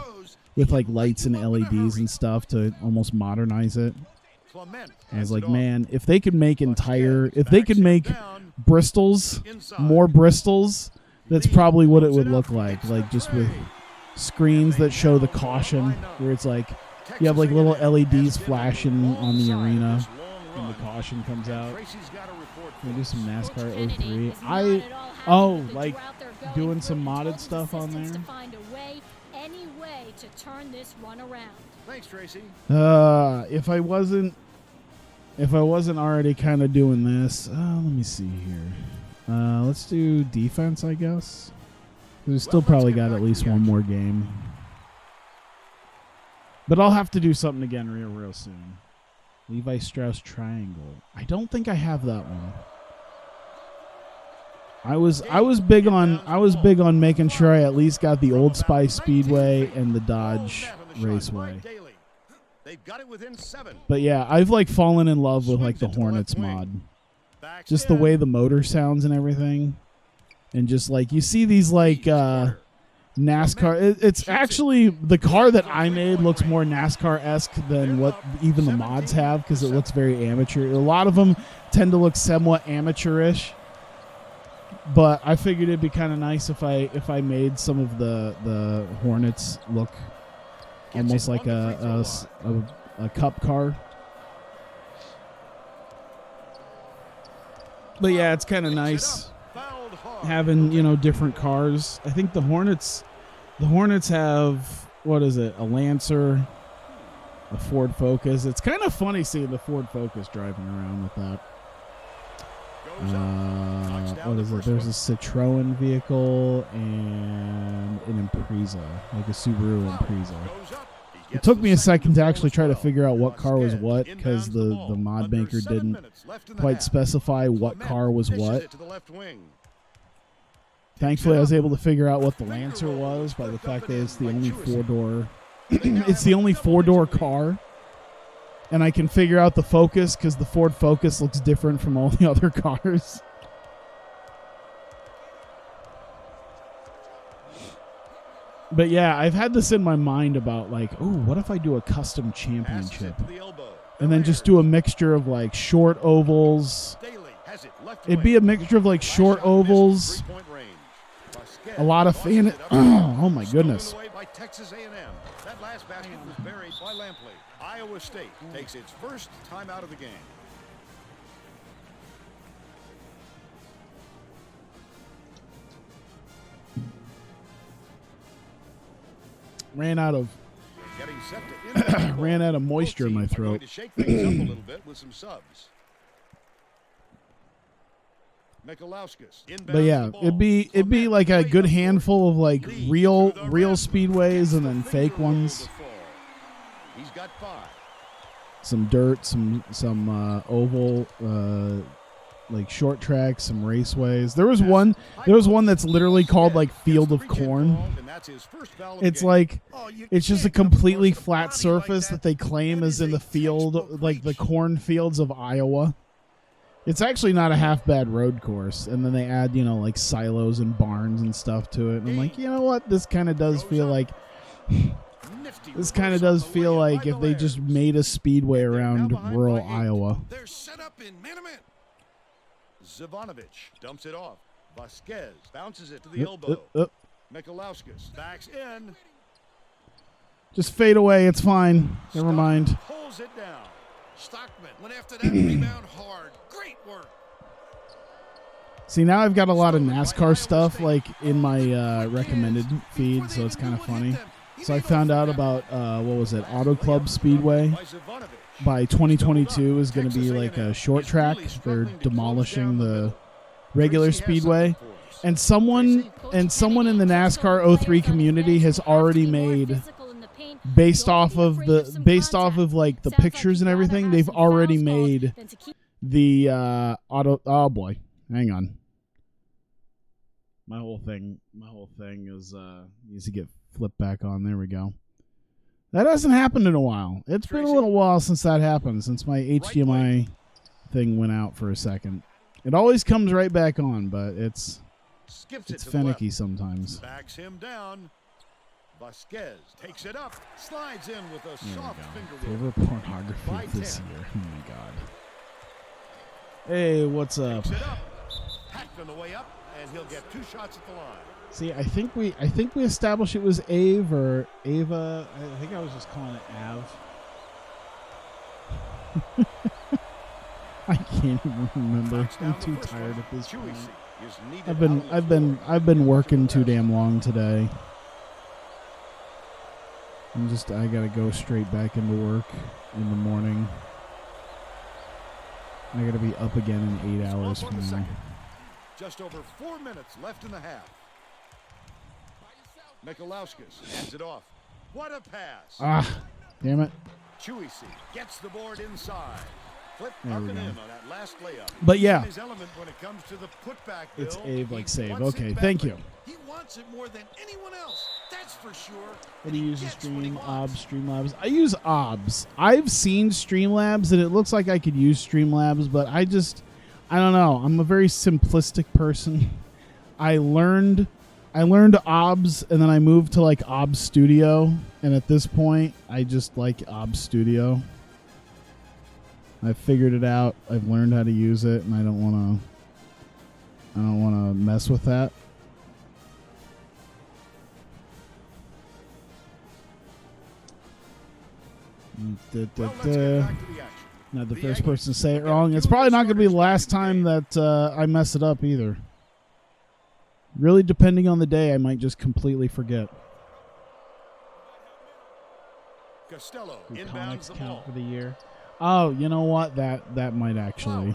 with like lights and LEDs and stuff to almost modernize it. I was like, man, if they could make Bristols, more Bristols, that's probably what it would look like. Like just with screens that show the caution, where it's like you have like little LEDs flashing on the arena when the caution comes out. Can we do some NASCAR 03? Like doing some modded stuff on there. To turn this one around. Thanks, Tracy. If I wasn't already kind of doing this, let me see here. Let's do defense, I guess. We still probably got at least one more game, but I'll have to do something again real soon. Levi Strauss Triangle. I don't think I have that one. I was big on making sure I at least got the Old Spice Speedway and the Dodge Raceway. They've got it within 7. But yeah, I've like fallen in love with like the Hornets mod. Just the way the motor sounds and everything. And just like you see these like NASCAR, it's actually the car that I made looks more NASCAR-esque than what even the mods have because it looks very amateur. A lot of them tend to look somewhat amateurish. But I figured it'd be kind of nice if I made some of the Hornets look almost like a cup car. But yeah, it's kind of nice having, different cars. I think the Hornets have, what is it, a Lancer, a Ford Focus. It's kind of funny seeing the Ford Focus driving around with that. What is it? There's a Citroen vehicle and an Impreza, like a Subaru Impreza. It took me a second to actually try to figure out what car was what because the mod maker didn't quite specify what car was what. Thankfully, I was able to figure out what the Lancer was by the fact that it's the only four-door. It's the only four-door car. And I can figure out the Focus because the Ford Focus looks different from all the other cars. But yeah, I've had this in my mind about like, oh, what if I do a custom championship? And then just do a mixture of like short ovals, has it. Left It'd wing. be a mixture of like short ovals, Three-point range. Vasquez a lot of tosses fan. it up. Oh my goodness! Stolen away by Texas A&M. That last basket was buried by Lampley. Iowa State takes its first time out of the game. Ran out of Getting set to inbound the ran ball. out of moisture in my Both teams are going throat. to shake things up a little bit with some subs. Mikalauskis inbounds But yeah, the ball. it'd be like a good Clement handful of like leads real to the real rim. speedways and then Gets the fake finger roll ones. to fall. He's got 5. Some dirt, some oval, like short tracks, some raceways. There was one that's literally called like Field of Corn. It's like Oh, you it's just a can't come completely across a flat body surface like that they claim That is in a the field, textbook like the reach. cornfields of Iowa. It's actually not a half bad road course, and then they add like silos and barns and stuff to it. And I'm like, you know what? This kind of does feel like this kind of does feel like if they just made a speedway around rural Iowa. They're set up in man-to-man. Zivanovic dumps it off. Vasquez bounces it to the elbow. Mikalauskis backs in. Just fade away. It's fine. Never mind. Pulls it down. Stockman went after that rebound hard. Great work. See, now I've got a lot of NASCAR stuff like in my recommended feed, so it's kind of funny. So I found out about what was it? Auto Club Speedway By Zivanovic. by 2022 is going to be like a short track. They're demolishing the regular speedway, and someone in the NASCAR 03 community has already made, based off of like the pictures and everything, they've already made the auto. Oh boy, hang on. My whole thing is needs to get flipped back on. There we go. That hasn't happened in a while. It's been a little while since that happened, since my HDMI thing went out for a second. It always comes right back on, but it's Skips it it's to the left. finicky sometimes. Backs him down. Vasquez takes it up. Slides in with a There soft we finger go. roll. Favorite pornography this year. Oh my god. Hey, what's up? Takes it up. Hacked on the way up, and he'll get 2 shots at the line. See, I think we established it was Ave or Ava. I think I was just calling it Av. I can't even remember. I'm too tired at this point. I've been working too damn long today. I gotta go straight back into work in the morning. I gotta be up again in 8 hours from now. Just over 4 minutes left in the half. Mikalauskis hands it off. What a pass. Ah, damn it. Chewy gets the board inside. Flip There up we and go. in on that last layup. But yeah, His element when it comes to the putback, it's Bill. Ave like He save. wants Okay, it thank badly. you. He wants it more than anyone else. That's for sure. What do you use to Gets what he stream? wants. Streamlabs. I use OBS. I've seen Streamlabs, and it looks like I could use Streamlabs, but I don't know. I'm a very simplistic person. I learned OBS, and then I moved to like OBS Studio, and at this point, I just like OBS Studio. I've figured it out. I've learned how to use it, and I don't want to mess with that. Well, let's get back to the action. Not the The first Yankees person to say it got wrong. two It's probably not going to be the starters last back in time the that I mess it up either. Really, depending on the day, I might just completely forget. Costello Do inbounds comics the count ball. for the year? Oh, you know what? That might actually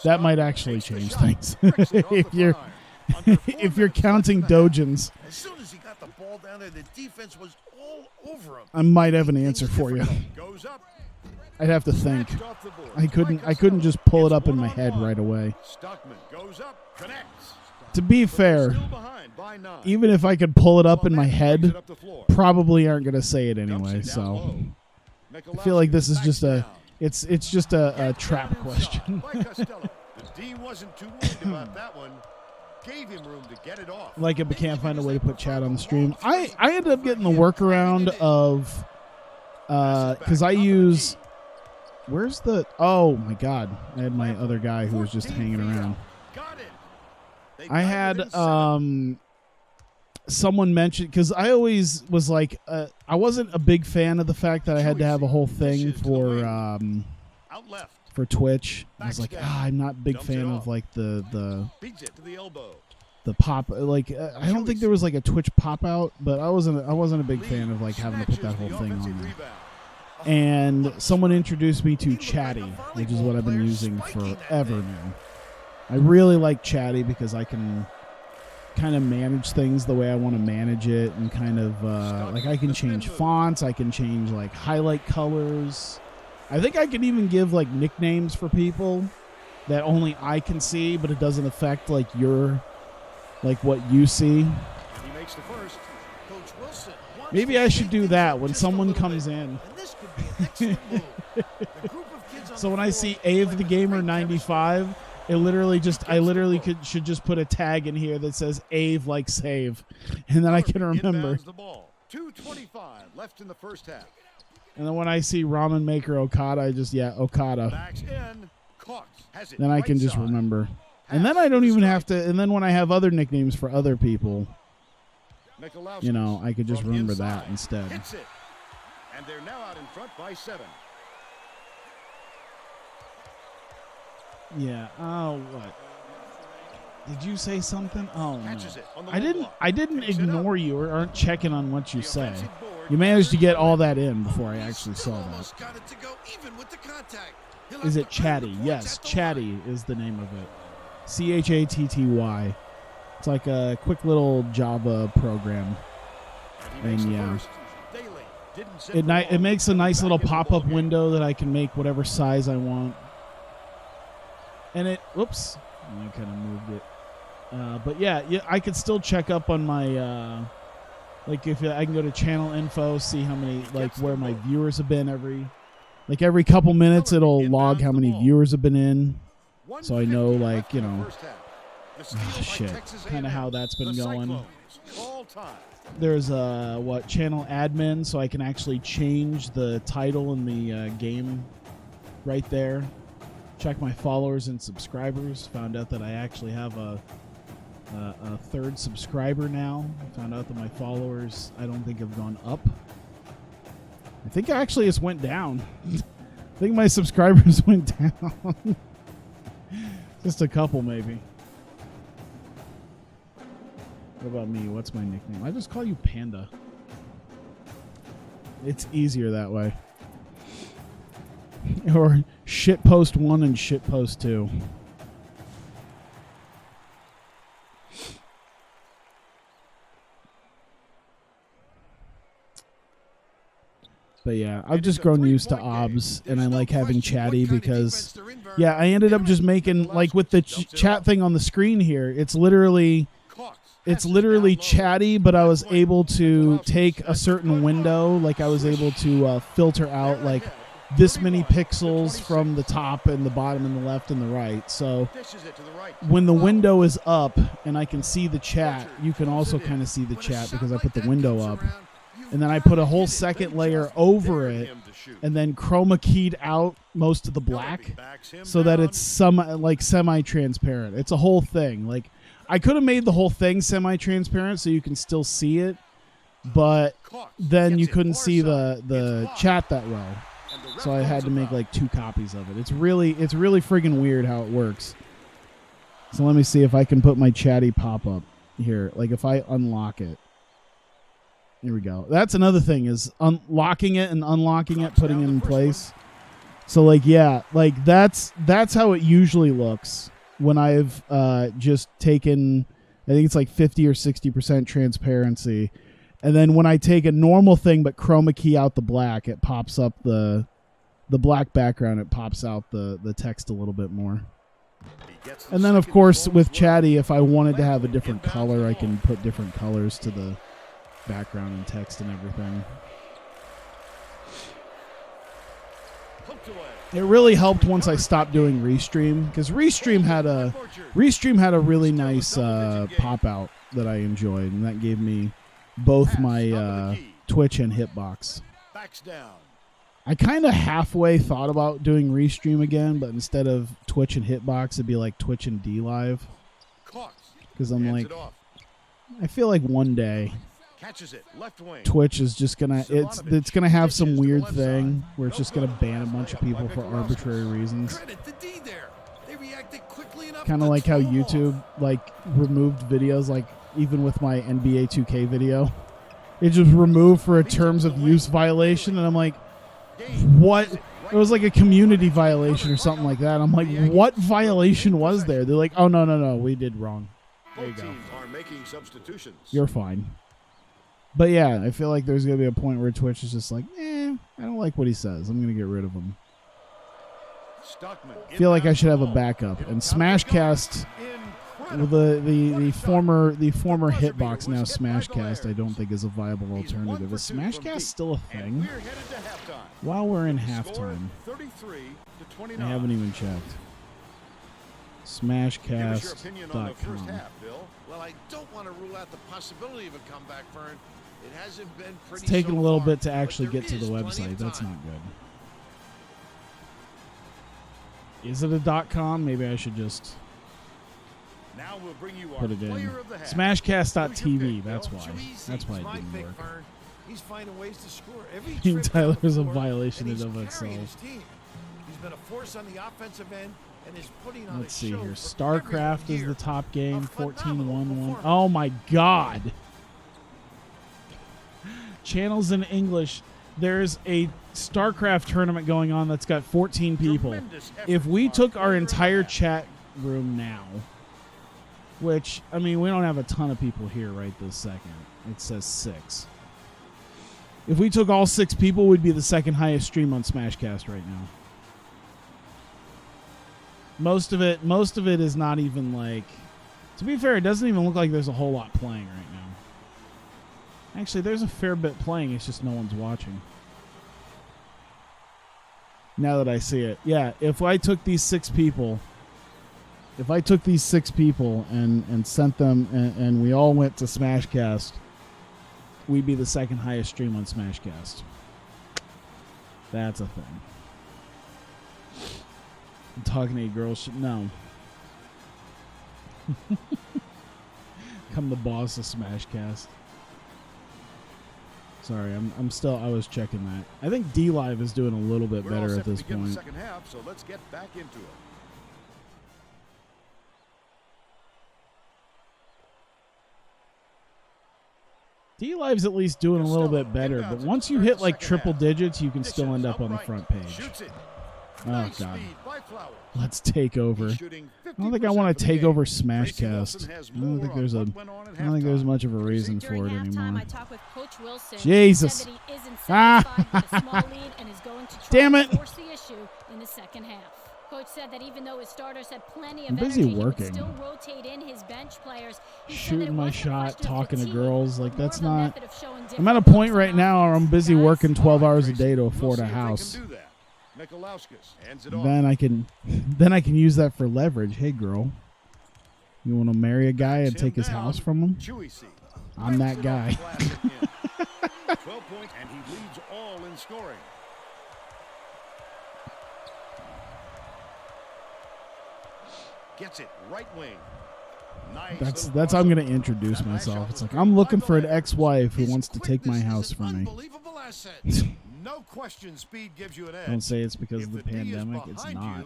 that might actually Takes the change shot. things. Bricks it off the if you're line. Under 4 if you're minutes counting left in the half. dojins, As soon as he got the ball down there, the defense was all over him. I might have an answer for you. Goes up. I'd have to think. Snatched off the board I couldn't by couldn't Costello. just pull it It's up in my head one-on-one. right away. Stockman goes up, connects. To be But they're fair, still behind by 9. even if I could pull it up in my Brings head, it up the floor. probably aren't going to say it Dumps anyway. it down So low. I feel like this is Backs just a down. it's just a Down trap inside question. by Costello. The D wasn't too worried about that one. Gave him room to get it off. Like if I can't find a way to put chat on the stream, I ended up getting the workaround of because I use Where's the... Oh, my God. I had my other guy who was just hanging around. Got it. They I got it had within 7. someone mentioned... Because I always was like... I wasn't a big fan of the fact that I had to have a whole thing for Out left. Twitch. I was like, I'm not a big fan of like the Beats it to the elbow. pop. Like I don't think there was like a Twitch pop out, but I wasn't a big fan of like having to put that whole thing on there. And someone introduced me to Chatty, which is what I've been using forever now. I really like Chatty because I can kind of manage things the way I want to manage it, and kind of like I can change fonts, I can change like highlight colors. I think I can even give like nicknames for people that only I can see, but it doesn't affect like what you see. He makes the first. Coach Wilson wants Maybe to I should shake do things that up when just a someone little comes bit. in. And this could be an excellent move. The group of kids on So the when I floor see play Ave the with Gamer great 95, I literally should just put a tag in here that says Ave like save, and then I can remember. Inbounds the ball. 2:25 left in the first half. And then when I see Ramen Maker Okada, I just Okada. Backs in. Caught. Has it Then I right can just side. remember. And then I don't even have to. And then when I have other nicknames for other people, Mikulowski you know, I could just from remember inside. that instead. Hits it. And they're now out in front by 7. Yeah. Oh, what? Did you say something? Oh no. Catches it on the I low didn't. block. I didn't Picks it up. ignore you or aren't checking on what you The say. offensive board You managed to gathers get all momentum. that in before I He's actually still saw that. almost got it to go even with the contact. He'll Is have it to earn Chatty? the points Yes, at the Chatty line. is the name of it. Chatty. It's like a quick little Java program. And he makes And the yeah. first. Daly didn't send the It ball. makes a nice Back little in the pop-up ballgame. window that I can make whatever size I want. And whoops, I kind of moved it. But yeah, I could still check up on my, like if I can go to channel info, see how many, like where my viewers have been every couple minutes, it'll log how many viewers have been in. So I know, 1:50 like, left you in the know, first half. The steal by shit, Texas kind of A&M. how that's been The going. Cyclones, all time. There's channel admin, so I can actually change the title in the game right there. Check my followers and subscribers. Found out that I actually have a third subscriber now. Found out that my followers, I don't think, have gone up. I think actually it's went down. I think my subscribers went down. Just a couple, maybe. What about me? What's my nickname? I just call you Panda. It's easier that way. Or Shitpost 1 and Shitpost 2. But yeah, I've just grown used to OBS, and I like having Chatty because, yeah, I ended up just making, like with the chat thing on the screen here, it's literally Chatty, but I was able to take a certain window, like I was able to filter out like this many pixels from the top and the bottom and the left and the right. So when the window is up and I can see the chat, you can also kind of see the chat because I put the window up. And then I put a whole second layer over it and then chroma keyed out most of the black so that it's semi-transparent. It's a whole thing. Like, I could have made the whole thing semi-transparent so you can still see it, but then you couldn't see the chat that well. So I had to make like 2 copies of it. It's really friggin' weird how it works. So let me see if I can put my Chatty pop-up here. Like if I unlock it. Here we go. That's another thing is unlocking it and unlocking it, putting it in place. So like, yeah, like that's how it usually looks when I've just taken, I think it's like 50 or 60% transparency. And then when I take a normal thing but chroma key out the black, it pops up the black background, it pops out the text a little bit more. And then of course with Chatty, if I wanted to have a different color, I can put different colors to the background and text and everything. It really helped once I stopped doing Restream, because Restream had a really nice pop out that I enjoyed, and that gave me both my Twitch and Hitbox. Backs down. I kind of halfway thought about doing Restream again, but instead of Twitch and Hitbox, it'd be like Twitch and D Live. Because I'm like, I feel like one day Twitch is just gonna it's gonna have some weird thing where it's just gonna ban a bunch of people for arbitrary reasons. Kind of like how YouTube like removed videos, like even with my NBA 2K video, it just removed for a terms of use violation, and I'm like, what? It was like a community violation or something like that. I'm like, what violation was there? They're like, oh no, we did wrong. There you go. You're fine. But yeah, I feel like there's gonna be a point where Twitch is just like, I don't like what he says. I'm gonna get rid of him. I feel like I should have a backup. And Smashcast, the former Hitbox, now Smashcast, I don't think is a viable alternative. Is Smashcast still a thing? While we're in halftime, I haven't even checked. Smashcast.com. Well, I don't want to rule out the possibility of a comeback, Vern. It hasn't been pretty. It's taken a little bit to actually get to the website. That's not good. Is it a .com? Maybe I should just put it in. Smashcast.tv. That's why. That's why it didn't work. He's finding ways to score. Every Team Tyler's a violation in of itself. He's been a force on the offensive end and is putting on. Let's see here. StarCraft is the top game. 14-1-1. Oh my God. Channels in English. There's a StarCraft tournament going on that's got 14 people. If we took our entire chat room now, which, I mean, we don't have a ton of people here right this second. It says 6. If we took all 6 people, we'd be the second highest stream on Smashcast right now. Most of it is not even like, to be fair, it doesn't even look like there's a whole lot playing right now. Actually, there's a fair bit playing, it's just no one's watching. Now that I see it. Yeah, if I took these 6 people, and sent them and we all went to Smashcast, we'd be the second highest stream on Smashcast. That's a thing. I'm talking to you girls. No. Come the boss of Smashcast. Sorry, I was checking that. I think D Live is doing a little bit better at this point. Second half, so let's get back into it. D Live's at least doing a little bit better, but once you hit like triple digits, you can still end up on the front page. Oh God. Let's take over. I don't think I want to take over Smashcast. I don't think there's much of a reason for it anymore. Jesus. Damn it. Coach said that even though his starters had plenty of I'm busy energy, working. he would still rotate in his bench players. Shooting my shot, talking to girls, like that's not. I'm at a point right now where I'm busy working 12 hours a day to afford a house. Then I can use that for leverage. Hey girl, you want to marry a guy and take his house from him? I'm that guy. 12 points, and he leads all in scoring. Gets it right wing. Nice. That's how I'm going to introduce myself. It's like, I'm looking for an ex-wife who wants to take my house from me. No question, speed gives you an edge. Don't say it's because of the pandemic. It's not.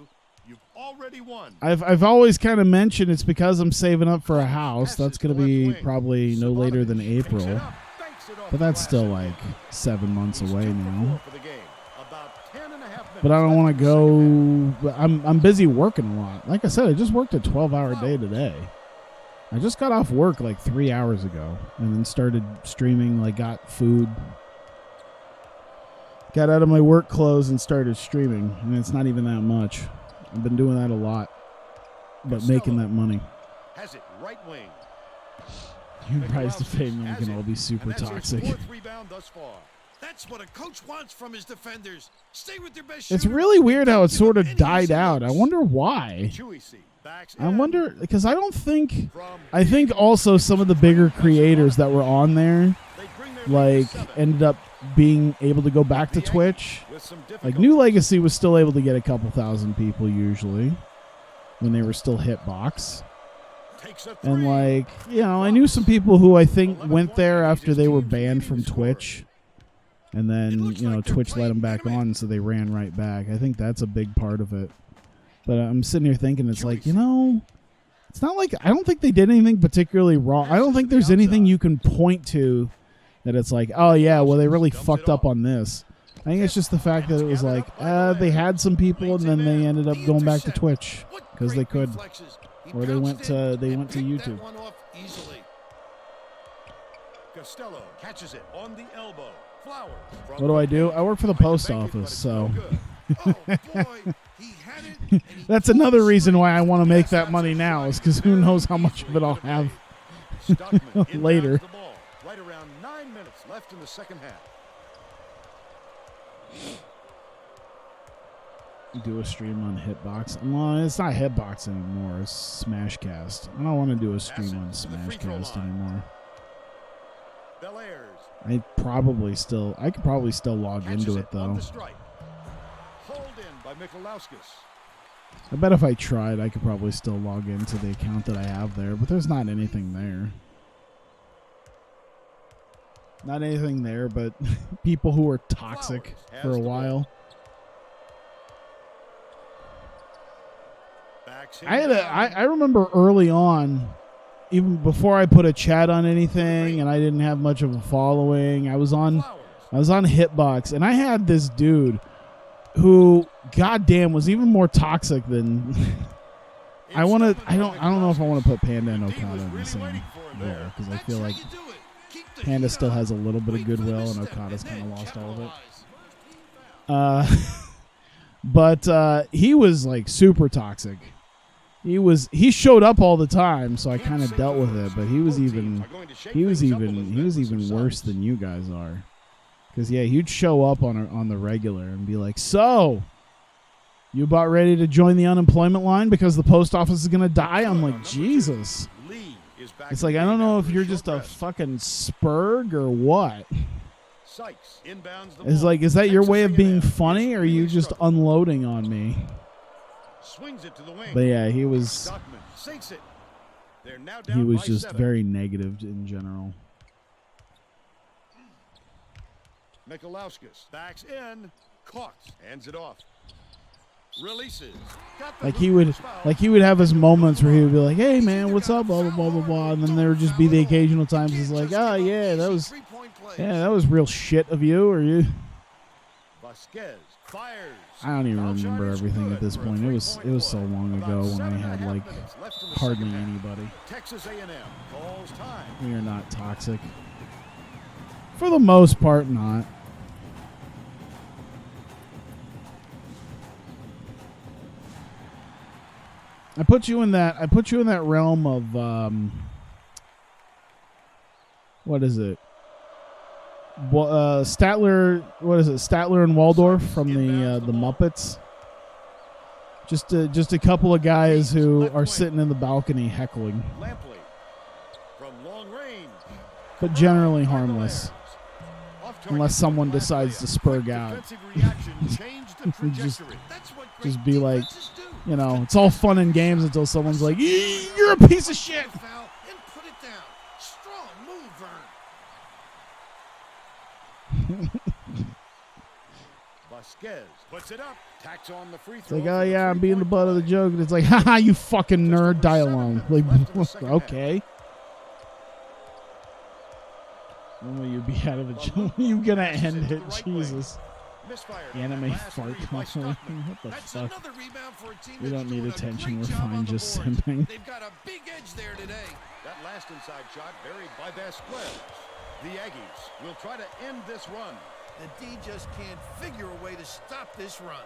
You've already won. I've always kind of mentioned it's because I'm saving up for a house. That's going to be probably no later than April. But that's still like 7 months away now. But I don't want to go. I'm busy working a lot. Like I said, I just worked a 12-hour day today. I just got off work like 3 hours ago and then started streaming, like got food. Got out of my work clothes and started streaming. I mean, it's not even that much. I've been doing that a lot, but making that money. Has it right wing. You rise to fame and we can all be super toxic. That's what a coach wants from his defenders. Stay with their best. It's really weird how it sort of died out. I wonder why. I wonder, because I think also some of the bigger creators that were on there, like ended up being able to go back to Twitch. Like New Legacy was still able to get a couple thousand people usually when they were still Hitbox. And like, you know, I knew some people who I think went there after they were banned from Twitch. And then, you know, Twitch let them back on, so they ran right back. I think that's a big part of it. But I'm sitting here thinking, it's like, you know, it's not like, I don't think they did anything particularly wrong. I don't think there's anything you can point to that it's like, oh yeah, well they really fucked up on this. I think it's just the fact that it was like, they had some people and then they ended up going back to Twitch because they could. Or they went to YouTube. Costello catches it on the elbow. What do I do? I work for the post office, so that's another reason why I want to make that money now, is because who knows how much of it I'll have later. Right around 9 minutes left in the second half. Do a stream on Hitbox. Well, it's not Hitbox anymore. It's Smashcast. I don't want to do a stream on Smashcast anymore. I could probably still log into it though. I bet if I tried, I could probably still log into the account that I have there, but there's not anything there. Not anything there, but people who were toxic for a while. I remember early on, even before I put a chat on anything and I didn't have much of a following, I was on Hitbox, and I had this dude who, goddamn, was even more toxic than I don't know if I want to put Panda and Okada in the same role, because I feel like Panda still has a little bit of goodwill and Okada's kind of lost all of it. But he was like super toxic. He showed up all the time, so I kind of dealt with it. But he was even worse than you guys are, because yeah, he'd show up on the regular and be like, "So, you about ready to join the unemployment line because the post office is gonna die?" I'm like, Jesus. It's like, I don't know if you're just a fucking spurg or what. It's like, is that your way of being funny, or are you just unloading on me? But yeah, he was just very negative in general. Mikalauskis backs in, caught, hands it off. Releases. Like he would have his moments where he would be like, "Hey man, what's up?" Blah blah blah blah blah, and then there would just be the occasional times he's like, "Oh yeah, that was real shit of you," or you. I don't even remember everything at this point. It was so long ago when I had like hardly anybody. We are not toxic. For the most part, not. I put you in that realm of what is it? Statler, what is it? Statler and Waldorf from the Muppets. Just a couple of guys who are sitting in the balcony heckling, but generally harmless, unless someone decides to spurg out. just be like, you know, it's all fun and games until someone's like, "You're a piece of shit." Puts it up, tacks on the free It's throw. like, oh yeah, I'm being the butt of the joke. And it's like, haha, you fucking nerd, die alone. Like, okay. When will you be out of the joke? When are you gonna end it? Jesus. Anime fart constantly. What the fuck? We don't need attention. We're fine just simping. They've got a big edge there today. That last inside shot buried by Vasquez. The Aggies will try to end this run. The D just can't figure a way to stop this run.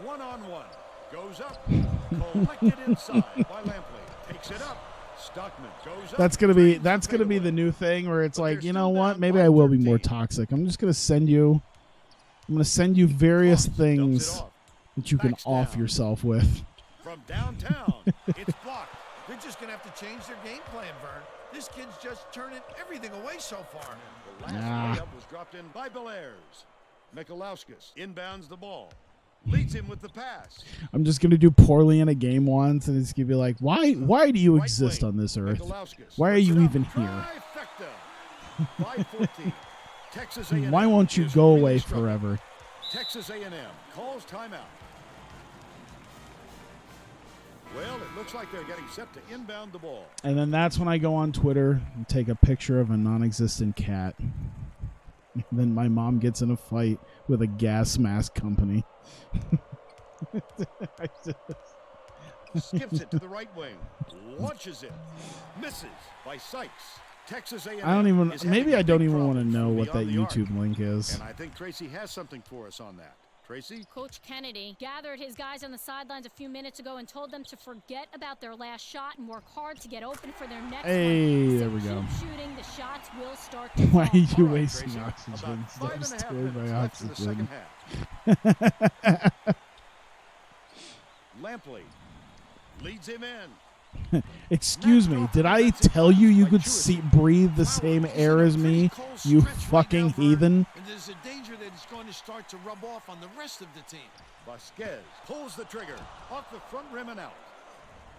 One-on-one. Goes up. Collected inside by Lampley. Takes it up. Stockman goes up. That's gonna be the new thing where it's like, you know what? Maybe I will be more toxic. I'm just gonna send you various things that you can off yourself with. From downtown, it's blocked. They're just going to have to change their game plan, Vern. This kid's just turning everything away so far. The last layup was dropped in by Belair's. Mikalauskis inbounds the ball. Leads him with the pass. I'm just going to do poorly in a game once, and it's going to be like, why do you exist on this earth? Why are you even here? 5-14. Texas A&M Why won't you is go really away struggling. forever? Texas A&M calls timeout. Well, it looks like they're getting set to inbound the ball. And then that's when I go on Twitter and take a picture of a non-existent cat. And then my mom gets in a fight with a gas mask company. Skips it to the right wing. Launches it. Misses by Sykes. Texas A&M. I don't even. is Maybe having I a don't big even want to problem know from what that beyond the arc. YouTube link is. And I think Tracy has something for us on that. Tracy? Coach Kennedy gathered his guys on the sidelines a few minutes ago and told them to forget about their last shot and work hard to get open for their next one. Hey, Said there we go. keep shooting, the shots will start to Why fall. are you All right, wasting Tracy. oxygen? About 5.5 Destroyed by minutes left in the second oxygen. half. Lampley leads him in. Excuse me, did I tell you you could breathe the same air as me, you fucking heathen? And there's a danger that it's going to start to rub off on the rest of the team. Vasquez pulls the trigger off the front rim and out.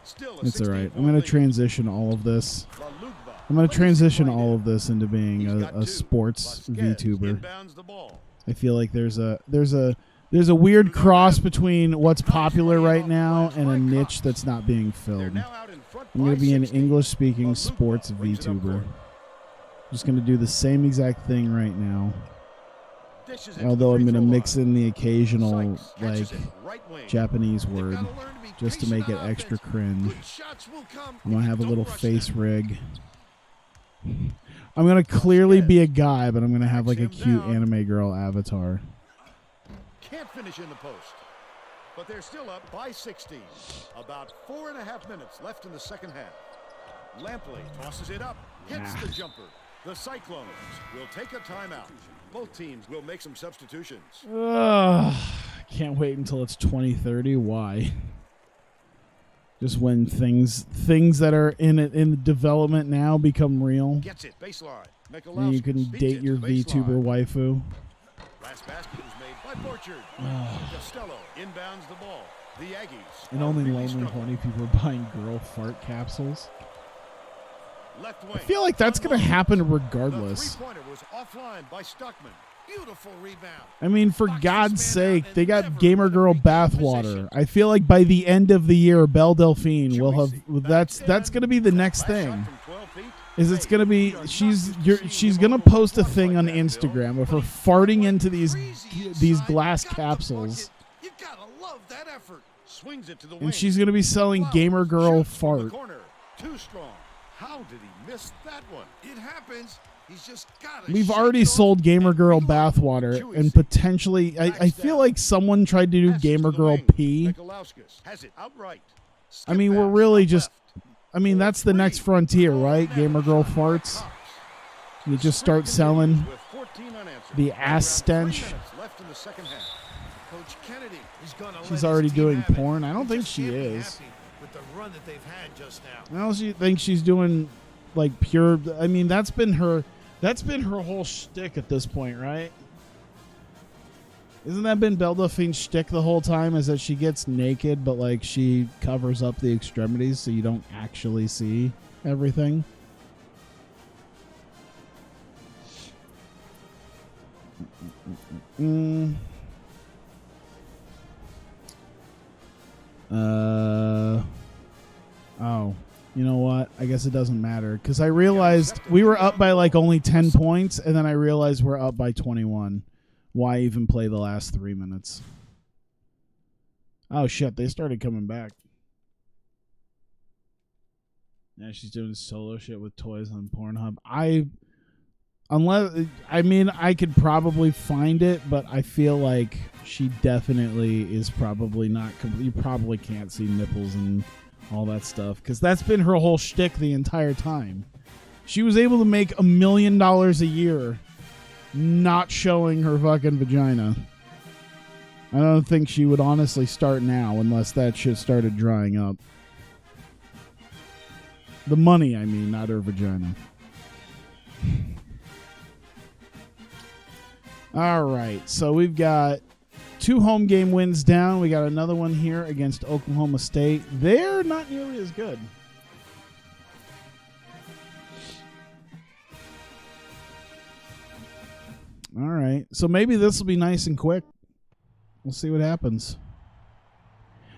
Still a It's all right. 16-point I'm going lead. to transition all of this. La Lugba I'm going to plays it transition right all in. of this into being He's got a two. sports Vasquez VTuber. inbounds the ball. I feel like there's a weird cross between what's popular right now and a niche that's not being They're filled. now out in front I'm going by to be an 16. English-speaking La Lugba sports brings it up VTuber. court. Just going to do the same exact thing right now. Dishes it to Although the I'm free going to throw mix line. in the occasional Sykes catches it, right wing. Japanese They've word gotta learn to be just to make patient it on extra offense. cringe. Good shots will come. I'm going to have a Don't little rush face them. rig. I'm going to clearly be a guy, but I'm going to have like a Backs him cute down. anime girl avatar. Can't finish in the post. But they're still up by 16. About 4.5 minutes left in the second half. Lampley tosses it up, hits the jumper. The Cyclones will take a timeout. Both teams will make some substitutions. Ugh, can't wait until it's 2030. Why? Just when things that are in development now become real, Gets it, baseline. and you can Mikalauskis beats date it your to the VTuber baseline. waifu. Last basket was made by Borchard. Costello inbounds the ball. The Aggies And are only really lonely, struggling. horny people are buying girl fart capsules. Left wing. I feel like that's going to happen The regardless. three-pointer was offline by Stockman. Beautiful rebound. I mean, for Box God's this man out sake, and they got never Gamer let a Girl big game bathwater. position. I feel like by the end of the year, Belle Delphine will have. Juicy. That's Backs going to be the in. next Last thing. shot from 12 feet. Is it's Hey, going to be we are not she's used to seeing she's him going to on the post a court thing like on that, Bill. Instagram of her But he's farting like into these crazy these inside, glass got the capsules. bucket. You gotta love that effort. Swings it to the And wing. she's going to be selling Wow. Gamer Girl Shoots from the fart. corner. Too strong. How did he miss that one? It happens. He's just gotta We've shake already it off sold Gamer and Girl reload. bathwater, and potentially, I feel like someone tried to do Passes Gamer to the Girl wing. pee. Mikalauskis has it outright. I mean, we're Skip really pass, just. out left. I mean, that's the next frontier, right? Gamer Girl farts. You just start selling With 14 unanswered. the ass stench. 3 minutes left in the second half. Coach Kennedy is gonna let She's his already team doing have it. porn. I don't He think just she can't be is. happy with the run that they've had just now. I also think she's doing like pure. I mean, that's been her whole shtick at this point, right? Isn't that been Belle Delphine's shtick the whole time? Is that she gets naked, but like she covers up the extremities so you don't actually see everything? Mm. Oh, you know what? I guess it doesn't matter because I realized we were up by like only 10 points, and then I realized we're up by 21. Why even play the last 3 minutes? Oh shit! They started coming back. Yeah, she's doing solo shit with toys on Pornhub. I could probably find it, but I feel like she definitely is probably not. You probably can't see nipples and all that stuff because that's been her whole shtick the entire time. She was able to make $1 million a year, not showing her fucking vagina. I don't think she would honestly start now unless that shit started drying up. The money, I mean, not her vagina. All right, so we've got 2 home game wins down. We got another one here against Oklahoma State. They're not nearly as good. All right, so maybe this will be nice and quick. We'll see what happens.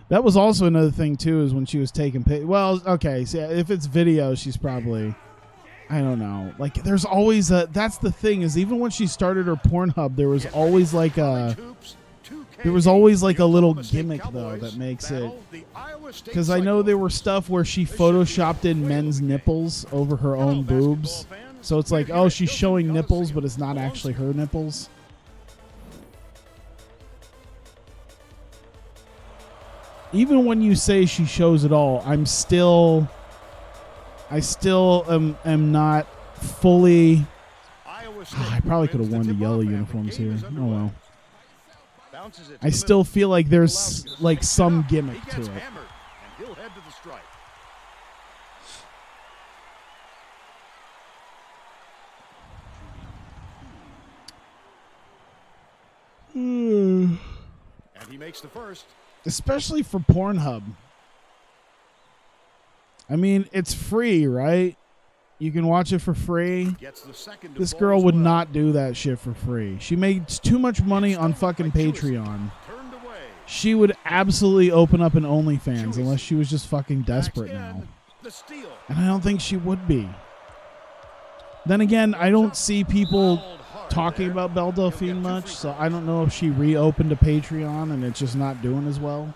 That was also another thing, too, is when she was taking well, okay, so if it's video, she's probably, I don't know. Like, there's always that's the thing, is even when she started her Pornhub, there was always like a little gimmick, though, that makes it, because I know there were stuff where she photoshopped in men's nipples over her own boobs. So it's like, oh, she's showing nipples, but it's not actually her nipples. Even when you say she shows it all, I still am not fully. I probably could have worn the yellow uniforms here. Oh well. I still feel like there's like some gimmick to it. And he makes the first. Especially for Pornhub. I mean, it's free, right? You can watch it for free. This girl would not do that shit for free. She makes too much money on fucking Patreon. She would absolutely open up an OnlyFans unless she was just fucking desperate now. And I don't think she would be. Then again, I don't see people talking about Belle Delphine much, so I don't know if she reopened a Patreon and it's just not doing as well.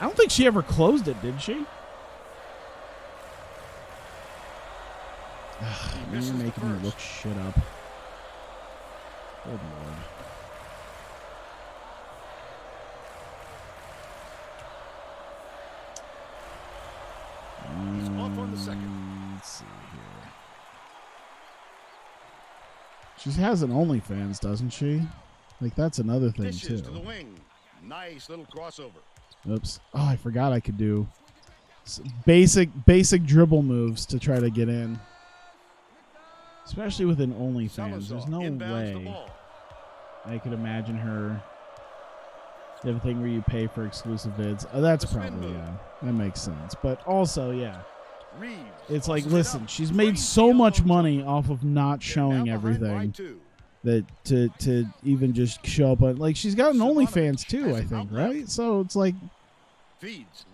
I don't think she ever closed it, did she? You're making me look shit up. Oh Lord. He's off on the second. Let's see here. She has an OnlyFans, doesn't she? Like, that's another thing, too. To the wing. Nice little crossover. Oops. Oh, I forgot I could do basic dribble moves to try to get in. Especially with an OnlyFans. There's no way I could imagine her. The other thing where you pay for exclusive vids. Oh, that's probably, yeah. That makes sense. But also, yeah. It's like, listen, she's made so much money off of not showing everything that to even just show up on, like, she's got an OnlyFans too, I think, right? So it's like,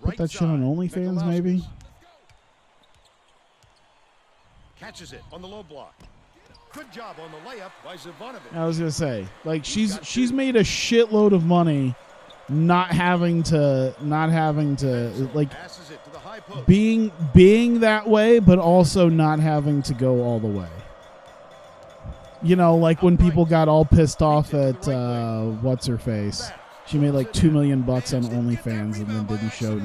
put that shit on OnlyFans maybe. Catches it on the low block. Good job on the layup by Zivanovic. I was gonna say, like, she's made a shitload of money not having to like being that way, but also not having to go all the way. You know, like when people got all pissed off at what's her face. She made like $2 million on OnlyFans and then didn't show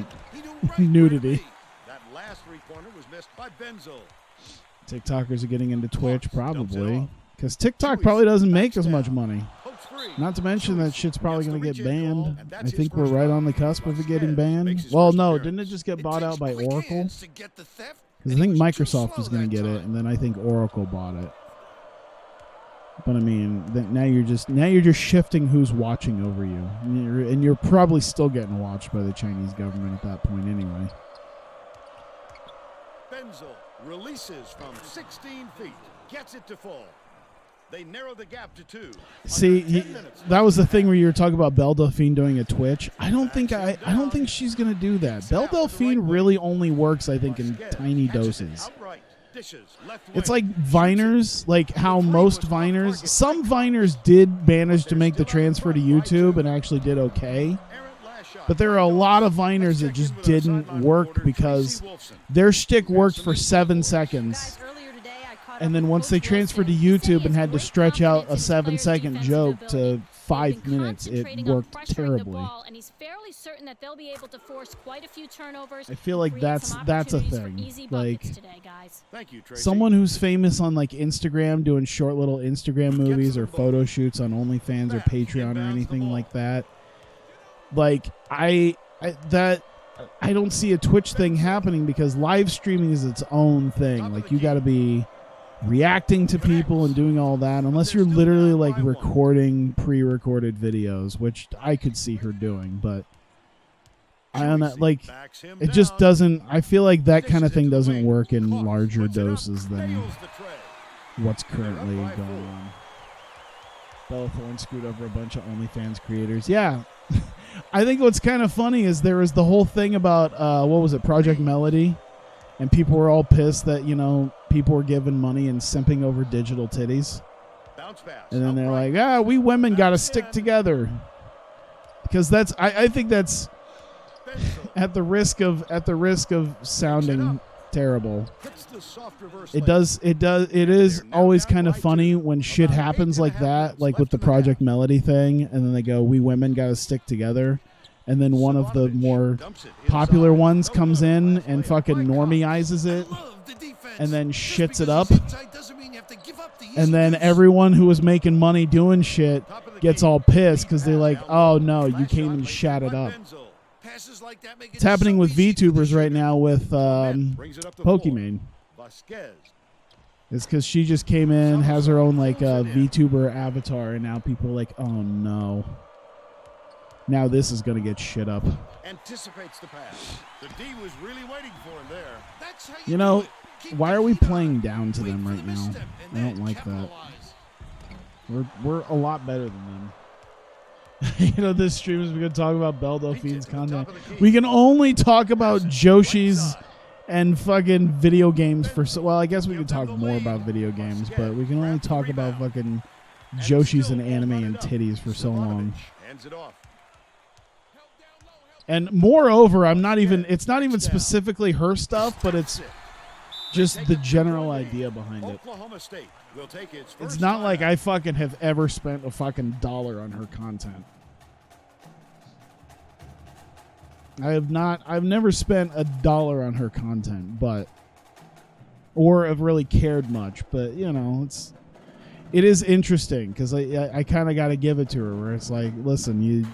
nudity. That last three-pointer was missed by Benzo. TikTokers are getting into Twitch probably because TikTok probably doesn't make as much money. Not to mention that shit's probably going to get banned. I think we're right on the cusp of it getting banned. Well, no, didn't it just get bought out by Oracle? Because I think Microsoft was going to get it, and then I think Oracle bought it. But I mean, now you're just shifting who's watching over you, and you're probably still getting watched by the Chinese government at that point anyway. Benzo releases from 16 feet, gets it to fall. They narrow the gap to 2. See, that was the thing where you were talking about Belle Delphine doing a Twitch. I don't think she's gonna do that. Belle Delphine really only works, I think, in tiny doses. It's like Viners, like how most Viners, some Viners did manage to make the transfer to YouTube and actually did okay. But there are a lot of Viners that just didn't work because their shtick worked for 7 seconds. And then once they transferred to YouTube and had to stretch out a 7-second joke to 5 minutes, it worked terribly. I feel like that's a thing. Like, someone who's famous on like Instagram doing short little Instagram movies or photo shoots on OnlyFans or Patreon or anything like that. Like, I don't see a Twitch thing happening because live streaming is its own thing. Like, you got to be reacting to people and doing all that, unless you're literally like recording pre-recorded videos, which I could see her doing, but I don't know, like, it just doesn't. I feel like that kind of thing doesn't work in larger doses than what's currently going on. Bella Thorne screwed over a bunch of OnlyFans creators. Yeah. I think what's kind of funny is there was the whole thing about, what was it, Project Melody? And people were all pissed that, you know, people were giving money and simping over digital titties. And then they're like, we women got to stick together. Because that's, I think that's at the risk of sounding terrible. It is always kind of funny when shit happens like that, like with the Project Melody thing, and then they go, we women got to stick together. And then one of the more popular ones comes in and fucking normiizes it and then shits it up. And then everyone who was making money doing shit gets all pissed because they're like, oh no, you came and shat it up. It's happening with VTubers right now with Pokimane. It's because she just came in, has her own like VTuber avatar, and now people are like, oh no. Now this is going to get shit up. Anticipates the pass. The D was really waiting for him there. That's how you know, why are we playing down to them right now? I don't like that. We're a lot better than them. You know, this stream is we're going to talk about Belle Delphine's content. We can only talk about Joshi's and fucking video games for well, I guess we could talk more about video games, but we can only talk about fucking Joshi's and anime and titties for so long. And moreover, it's not even specifically her stuff, but it's just the general idea behind it. It's not like I fucking have ever spent a fucking dollar on her content. I've never spent a dollar on her content, or have really cared much, but you know, it is interesting because I kind of got to give it to her where it's like, listen, you've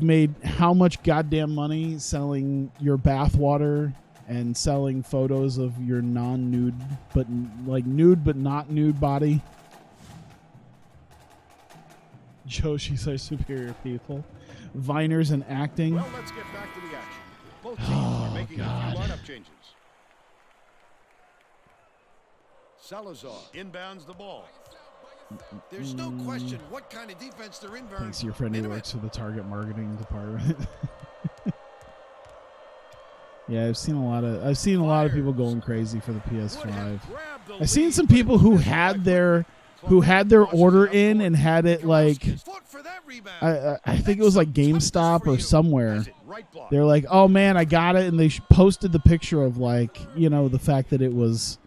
made how much goddamn money selling your bathwater and selling photos of your non-nude, but like nude but not nude body. Joshi's are superior people. Viners and acting. Well, let's get back to the action. Both teams are making a few lineup changes. Salazar inbounds the ball. There's no question what kind of defense they're in. Thanks to your friend who works for the Target marketing department. Yeah, I've seen a lot of people going crazy for the PS5. I've seen some people who had their order in and had it like I think it was like GameStop or somewhere. They're like, "Oh man, I got it," and they posted the picture of like, you know, the fact that it was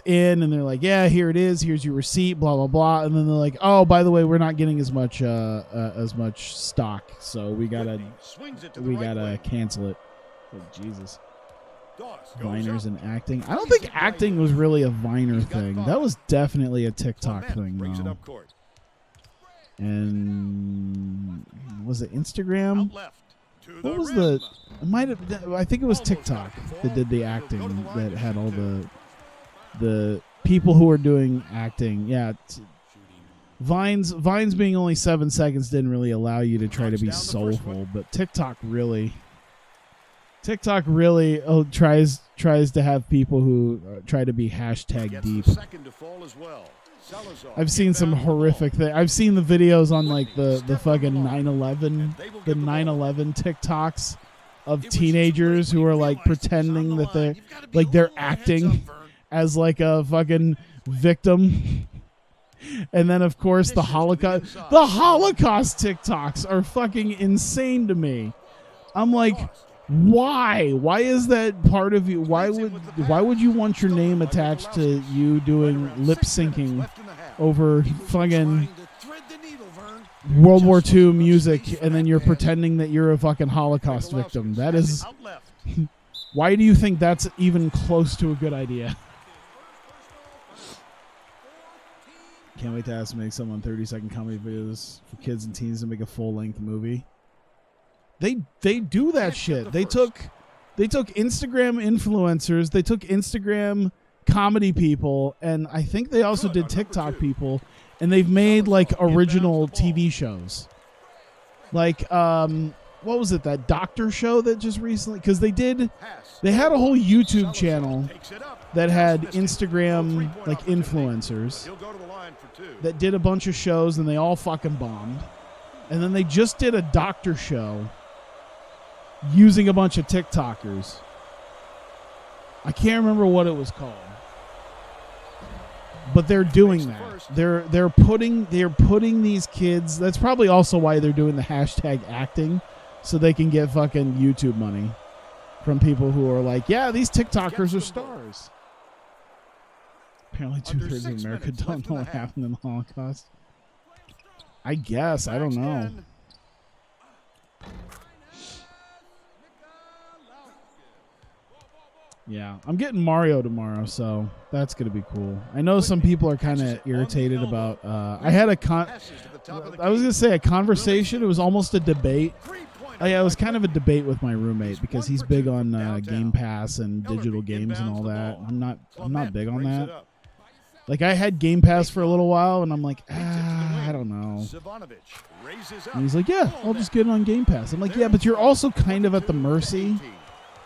in, and they're like, "Yeah, here it is. Here's your receipt." Blah blah blah, and then they're like, "Oh, by the way, we're not getting as much stock, so we gotta cancel it." Oh, Jesus. Viners and acting. I don't think acting was really a Viner thing. That was definitely a TikTok thing, though. And was it Instagram? What was the? I think it was TikTok that did the acting, that had all the people who were doing acting. Yeah. Vines being only 7 seconds didn't really allow you to try to be soulful, but TikTok really tries to have people who try to be hashtag deep. I've seen some horrific things. I've seen the videos on like the fucking 9/11 TikToks of teenagers who are like pretending that they're acting as like a fucking victim. And then of course the Holocaust TikToks are fucking insane to me. I'm like, why is that part of you? Why would you want your name attached to you doing lip syncing over fucking World War II music, and then you're pretending that you're a fucking Holocaust victim? That is, why do you think that's even close to a good idea? Can't wait to ask to make someone 30-second comedy videos for kids and teens to make a full-length movie. They do that shit. They took Instagram influencers, they took Instagram comedy people, and I think they also did TikTok people, and they've made like original TV shows. Like what was it, that doctor show that just recently, because they had a whole YouTube channel that had Instagram like influencers that did a bunch of shows, and they all fucking bombed. And then they just did a doctor show using a bunch of TikTokers. I can't remember what it was called. But they're doing that. They're putting these kids. That's probably also why they're doing the hashtag acting, so they can get fucking YouTube money from people who are like, yeah, these TikTokers are stars. Apparently 2/3 of America don't know what happened in the Holocaust. I guess. I don't know. Yeah, I'm getting Mario tomorrow, so that's going to be cool. I know some people are kind of irritated about... I had a conversation. It was almost a debate. Yeah, it was kind of a debate with my roommate because he's big on Game Pass and digital games and all that. I'm not big on that. Like, I had Game Pass for a little while, and I'm like, I don't know. And he's like, yeah, I'll just get it on Game Pass. I'm like, yeah, but you're also kind of at the mercy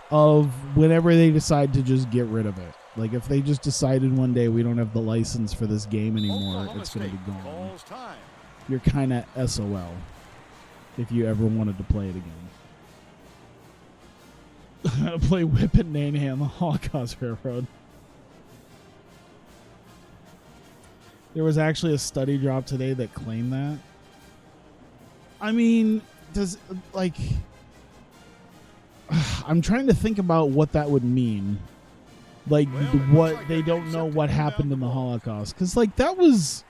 of whenever they decide to just get rid of it. Like, if they just decided one day we don't have the license for this game anymore, it's going to be gone. You're kind of SOL if you ever wanted to play it again. Play Whip It Nene on the Holocaust Railroad. There was actually a study drop today that claimed that. I mean, I'm trying to think about what that would mean. Like, what they don't know what happened in the Holocaust. Because, like, that was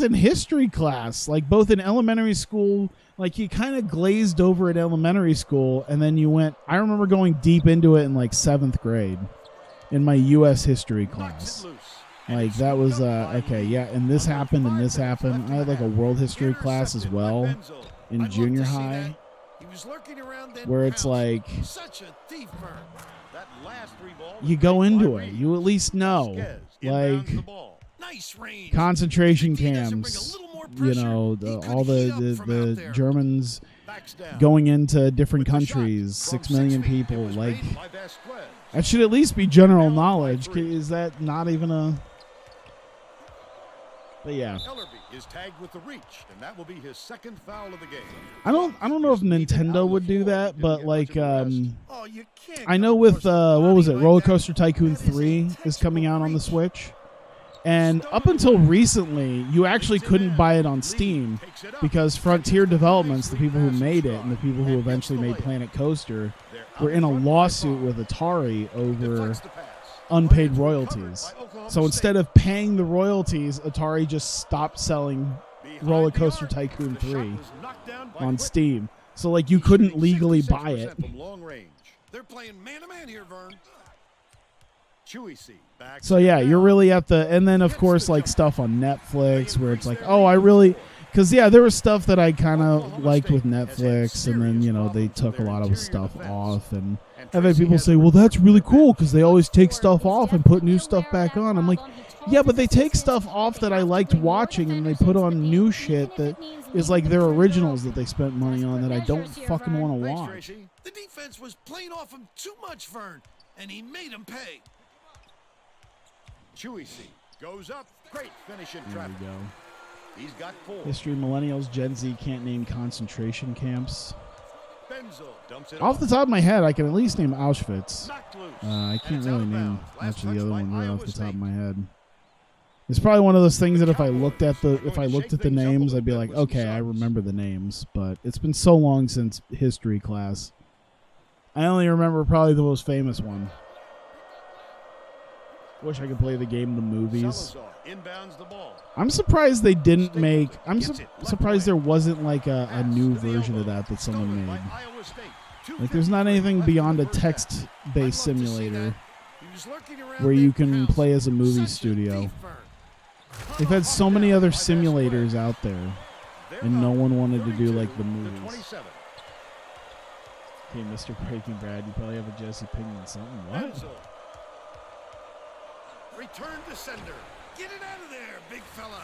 in history class. Like, both in elementary school, like, you kind of glazed over at elementary school, and then you went... I remember going deep into it in, like, 7th grade in my U.S. history class. Like, that was, okay, yeah, and this happened, and this happened. I had, like, a world history class as well in junior high, where it's like, you go into it. You at least know, like, concentration camps, you know, all the Germans going into different countries, 6 million people. Like, that should at least be general knowledge. Is that not even a... But yeah, is tagged with the reach, and that will be his second foul of the game. I don't know if Nintendo would do that, but like I know with what was it, Roller Coaster Tycoon 3 is coming out on the Switch, and up until recently you actually couldn't buy it on Steam because Frontier Developments, the people who made it and the people who eventually made Planet Coaster, were in a lawsuit with Atari over unpaid royalties. So instead of paying the royalties, Atari just stopped selling Roller Coaster Tycoon 3 on Steam. So like you couldn't legally buy it. They're playing man-to-man here, Vern. So yeah, you're really at the... And then of course like stuff on Netflix where it's like, oh, I really... Because yeah, there was stuff that I kind of liked with Netflix, and then, you know, they took a lot of stuff off, and I've had people say, well, that's really cool because they always take stuff off and put new stuff back on. I'm like, yeah, but they take stuff off that I liked watching, and they put on new shit that is like their originals that they spent money on that I don't fucking want to watch. The defense was playing off him too much, Vern, and he made him pay. Chewy C goes up. Great finish in traffic. There we go. He's got 4. History millennials, Gen Z can't name concentration camps. Off the top of my head, I can at least name Auschwitz. I can't really name much of the other one right off the top of my head. It's probably one of those things that if I looked at the names, I'd be like, okay, I remember the names. But it's been so long since history class. I only remember probably the most famous one. Wish I could play the game The Movies. I'm surprised they didn't make... I'm surprised there wasn't like a new version of that someone made. Like, there's not anything beyond a text-based simulator where you can play as a movie studio. They've had so many other simulators out there, and no one wanted to do like The Movies. Okay, Mr. Breaking Bad, you probably have a Jesse Pinkman something. What? Menzel. Return to sender. Get it out of there, big fella.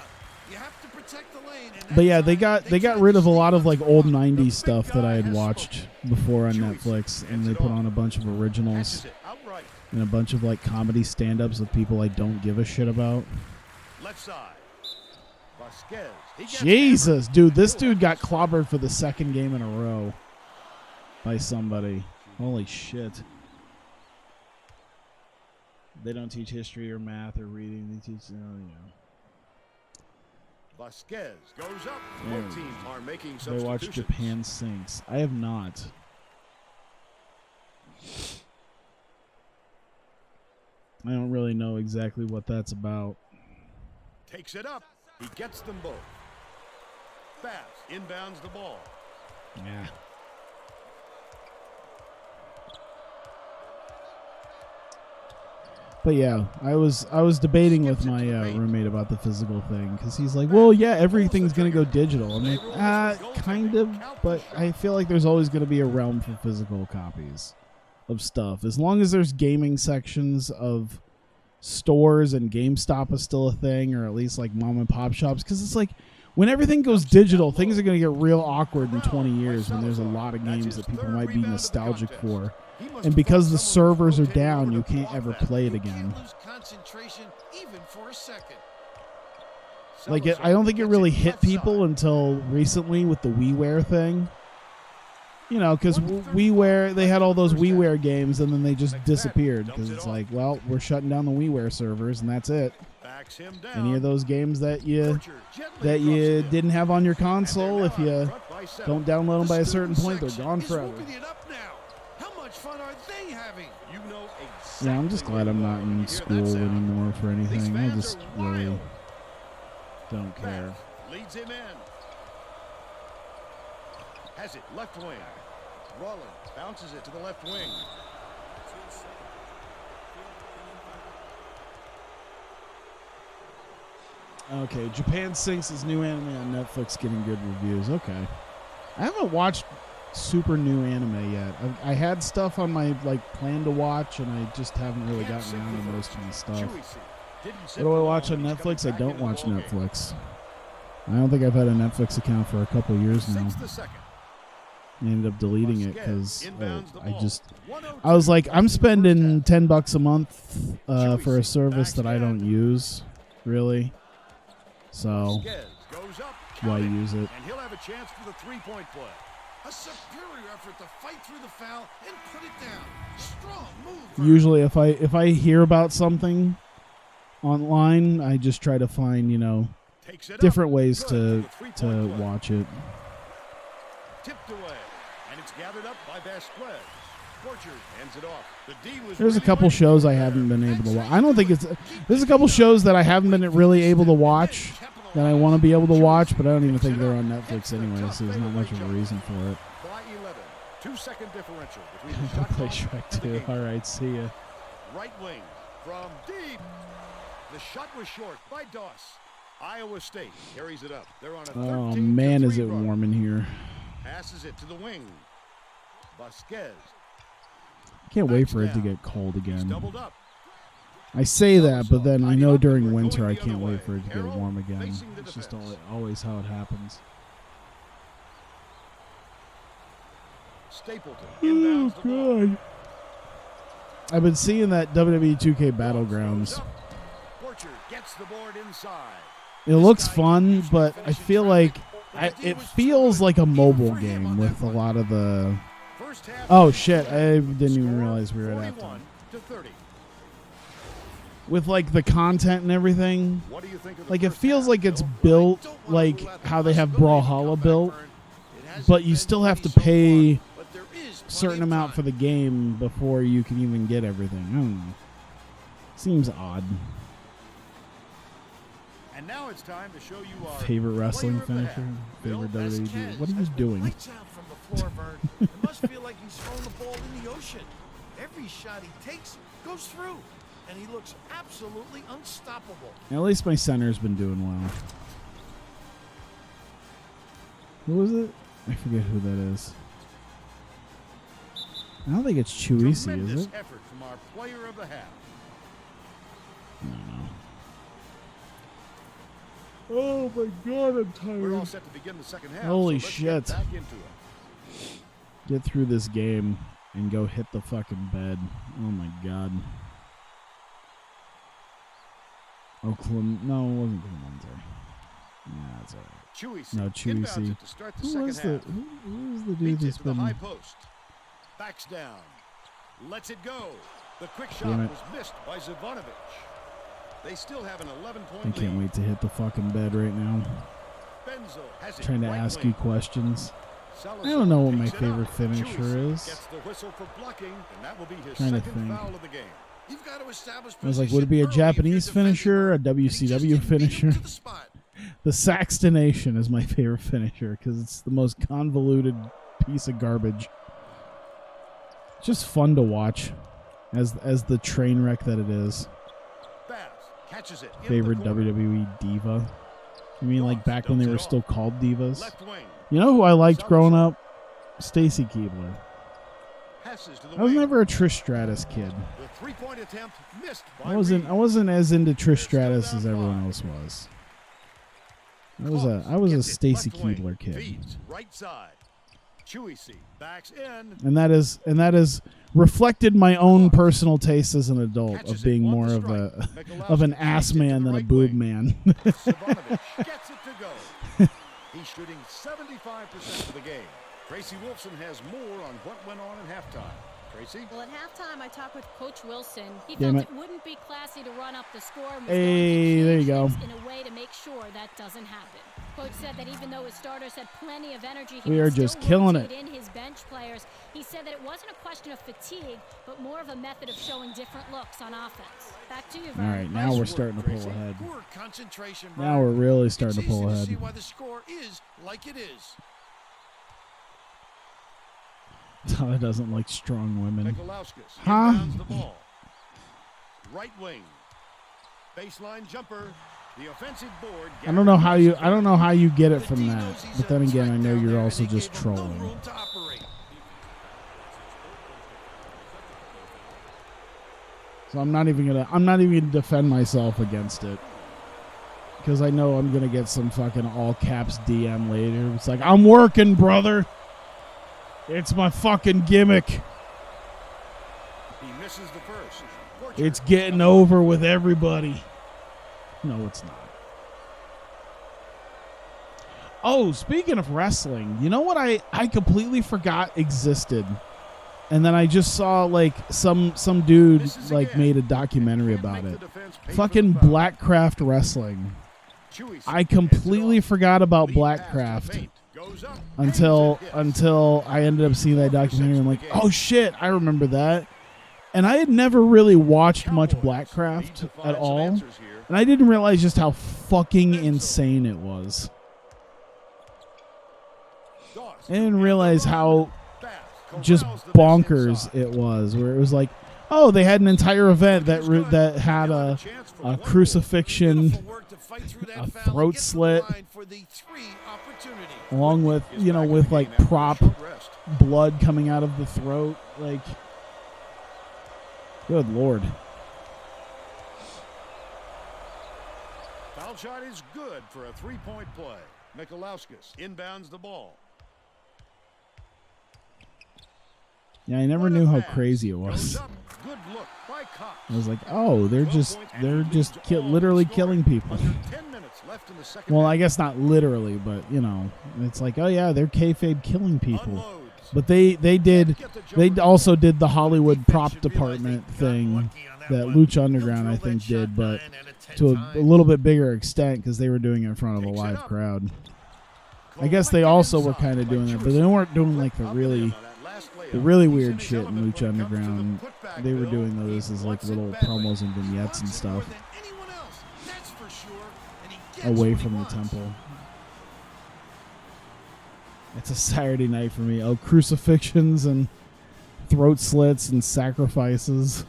You have to protect the lane. And But yeah, they that got time, rid of a tried lot to of like sneak old on the '90s big stuff that guy I had has watched spoken. before on Chewy Netflix, and hands they it put off. on a bunch of originals Catches it outright. and a bunch of like comedy stand-ups with people I don't give a shit about. Left side. Vasquez. He gets Jesus, hammered. dude, this dude got clobbered for the second game in a row by somebody. Holy shit. They don't teach history or math or reading. They teach, Vasquez goes up. There Both we teams are making They watch substitutions. Japan Sinks. I have not. I don't really know exactly what that's about. Takes it up. He gets them both. Fast. Inbounds the ball. Yeah. But yeah, I was debating with my roommate about the physical thing because he's like, well, yeah, everything's gonna go digital. I'm like, kind of, but I feel like there's always gonna be a realm for physical copies of stuff as long as there's gaming sections of stores and GameStop is still a thing, or at least like mom and pop shops. Because it's like when everything goes digital, things are gonna get real awkward in 20 years when there's a lot of games that people might be nostalgic for. And because the servers are down, you can't ever play it again. Can't lose concentration even for a second. Like, I don't think it really hit people until recently with the WiiWare thing. You know, because WiiWare, they had all those WiiWare games, and then they just disappeared. Because it's like, well, we're shutting down the WiiWare servers, and that's it. Any of those games that you didn't have on your console, if you don't download them by a certain point, they're gone forever. Fun are they having? You know Yeah, I'm just glad I'm not in school anymore for anything. I just really don't care. Leads him in. Has it left wing. Rollins bounces it to the left wing. Okay, Japan Sinks is new anime on Netflix getting good reviews. Okay. I haven't watched super new anime yet. I had stuff on my plan to watch, and I just haven't really gotten around to most of my stuff. What do I watch on Netflix? I don't watch Netflix. I don't think I've had a Netflix account for a couple years now. I ended up deleting it because I was like, I'm spending $10 a month for a service that I don't use, really. So why use it? And he'll have a chance for the three-point play. A superior effort to fight through the foul and put it down. Strong move. Usually, if I hear about something online, I just try to find different ways to watch it. Tipped away, and it's gathered up by Vasquez. Borchard hands it off. The D was There's a couple shows I haven't been able to watch. I don't think there's a couple shows that I haven't been really able to watch that I want to be able to watch, but I don't even think they're on Netflix anyway, so there's not much of a reason for it. By 11, 2-second differential between the shot Play clock Shrek and the 2. game. All right, see ya. Right wing from deep. The shot was short by Doss. Iowa State carries it up. They're on a 13-3 Oh man, is it run. warm in here. Passes it to the wing. Vasquez. Can't wait for it to get cold He's again. doubled up. I say that, but then I know during winter I can't wait for it to get warm again. It's just always how it happens. Stapleton. Oh Inbounds the ball. god. I've been seeing that WWE 2K Battlegrounds. Borchard gets the board inside. It looks fun, but I feel like it feels like a mobile game with a lot of the. First half. Oh shit! I didn't even realize we were at halftime. 41-30. With like the content and everything, What do you think of the like it first feels half? like it's built like how they have Brawlhalla built, but you still have to pay But there is a certain amount for the game before you can even get everything. I don't know. Seems odd. And now it's time to show you our Favorite wrestling player of the finisher? half. Favorite Bill WWE? What are you doing? Lights out from the floor, Vern. It must feel like he's throwing the ball in the ocean. Every shot he takes goes through, and he looks absolutely unstoppable. At least my center's been doing well. Who was it? I forget who that is. I don't think it's Chuisi, is Tremendous it? effort from our player of the half. I don't know. Oh my god, I'm We're all tired. set to begin the second half. Holy so let's shit. Get back into it. Get through this game and go hit the fucking bed. Oh my god. Oh, no, it wasn't Clemente. Yeah, that's alright. Chuisi No, inbounds Chuisi. it to start the Who second was half. who was the dude Beats it that's to the been... high post. Backs down. Lets it go. The quick shot Damn it. was missed by Zivanovic. They still have an 11-point I lead. can't wait to hit the fucking bed right now. Benzo has it Trying to right ask wing. you questions. Salazar I don't know what my picks it favorite up. finisher Chuisi is. Gets the whistle for blocking, and that will be his Trying to second think. foul of the game. You've got to establish I was like, would it be a position early if you're Japanese defending finisher, a him, and he just WCW didn't beat him finisher? to the spot. The Saxtonation is my favorite finisher because it's the most convoluted piece of garbage. It's just fun to watch as the train wreck that it is. Bass catches it. in Favorite the corner. WWE diva? You mean like back when they were still called divas? Left wing. You know who I liked growing up? Stacy Keibler. Passes to the I was wing. never a Trish Stratus kid. The three-point attempt missed by I wasn't Reed. as into Trish They're still Stratus down as everyone 5. else was. I was a Gets it Stacy left wing. Keibler kid. Feeds right side. Chuisi backs in. And that is reflected my own personal taste as an adult Catches of being it on more the of strike. a of an Mikulowski ass feeds it to man the than a right boob wing. man. Zivanovic gets it to go. He's shooting 75% of the game. Tracy Wolfson has more on what went on in halftime. Tracy? Well, at halftime, I talked with Coach Wilson. He Damn felt it. it wouldn't be classy to run up the score and was Hey, going to there change you go. things in a way to make sure that doesn't happen. Coach said that even though his starters had plenty of energy, he We would are just still killing rotate it. in his bench players. He said that it wasn't a question of fatigue, but more of a method of showing different looks on offense. Back to you, All Vern. right, now Nice we're work, starting to pull Tracy. ahead. Poor concentration, Now Brian. we're really starting to It's pull easy ahead. to see why the score is like it is. Tyler doesn't like strong women. Mikulowskis Huh? inbounds the ball. Right wing. Baseline jumper. The offensive board. I don't know how you get it from that. But then again, I know you're also just trolling. No room to operate. So I'm not even gonna defend myself against it. Because I know I'm gonna get some fucking all caps DM later. It's like, I'm working, brother. It's my fucking gimmick. He misses the first. Porcher It's getting over with everybody. No, it's not. Oh, speaking of wrestling, you know what I completely forgot existed? And then I just saw like some dude Misses like again. made a documentary Can't about make it. the defense pay for Fucking the foul. Blackcraft Wrestling. Chuisi I heads it completely off. forgot about Lead pass to the Blackcraft paint. Goes up. until Hangs it. I ended up seeing that documentary. I'm like, oh shit, I remember that. And I had never really watched much Cowboys need Blackcraft to find at some all. answers here. And I didn't realize just how fucking insane it was. Doss I didn't realize how Bass just corrals the miss bonkers inside. it was. Where it was like, oh, they had an entire event that had a crucifixion, Beautiful work to fight through that a foul and throat get to the slit, line for the 3 opportunity. along with Is you know back in with the like game after a prop short rest. blood coming out of the throat. Like, good lord. Foul shot is good for a 3-point play. Mikulowskis inbounds the ball. Yeah, I never What a knew how pass. crazy it Goes was. up. Good look by Cox. I was like, oh, they're just literally killing people. Under 10 minutes left in the second Well, half. I guess not literally, but you know, it's like, oh yeah, they're kayfabe killing people. Unloads. But they also did the Hollywood prop department thing that Lucha Underground I think did, but to a little bit bigger extent because they were doing it in front of a live crowd. I guess they also were kind of doing it, but they weren't doing like the really weird shit in Lucha Underground. They were doing those as like little promos and vignettes and stuff away from the temple. It's a Saturday night for me. Oh, crucifixions and throat slits and sacrifices.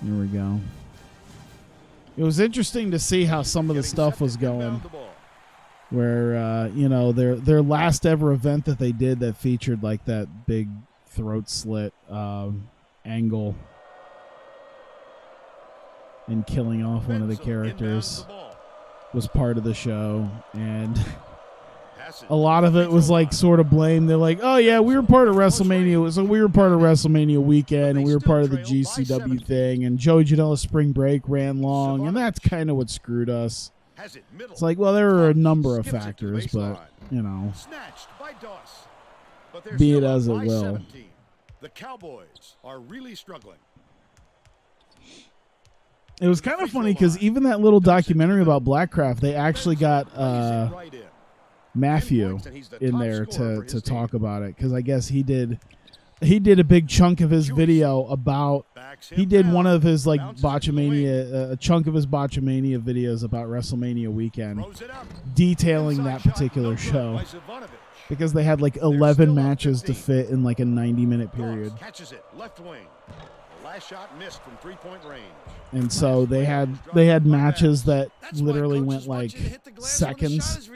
Here we go. It was interesting to see how some of the stuff was going. where you know, their last ever event that they did that featured like that big throat slit angle and killing off one of the characters was part of the show, and a lot of it was like sort of blame. They're like, oh yeah, we were part of WrestleMania, so we were part of WrestleMania weekend, and we were part of the GCW thing, and Joey Janela's spring break ran long, and that's kind of what screwed us. It's like, well, there were a number of factors, but you know, be it as it will. The Cowboys are really struggling. It was kind of funny because even that little documentary about Blackcraft, they actually got Matthew in there to talk about it, because I guess he did a big chunk of his video about, he did one of his like Botchamania, a chunk of his Botchamania videos about WrestleMania weekend, detailing that particular show, because they had like 11 matches to fit in like a 90-minute period. Catches it, left wing. Last shot missed from 3-point range. And so they had matches that literally went like seconds.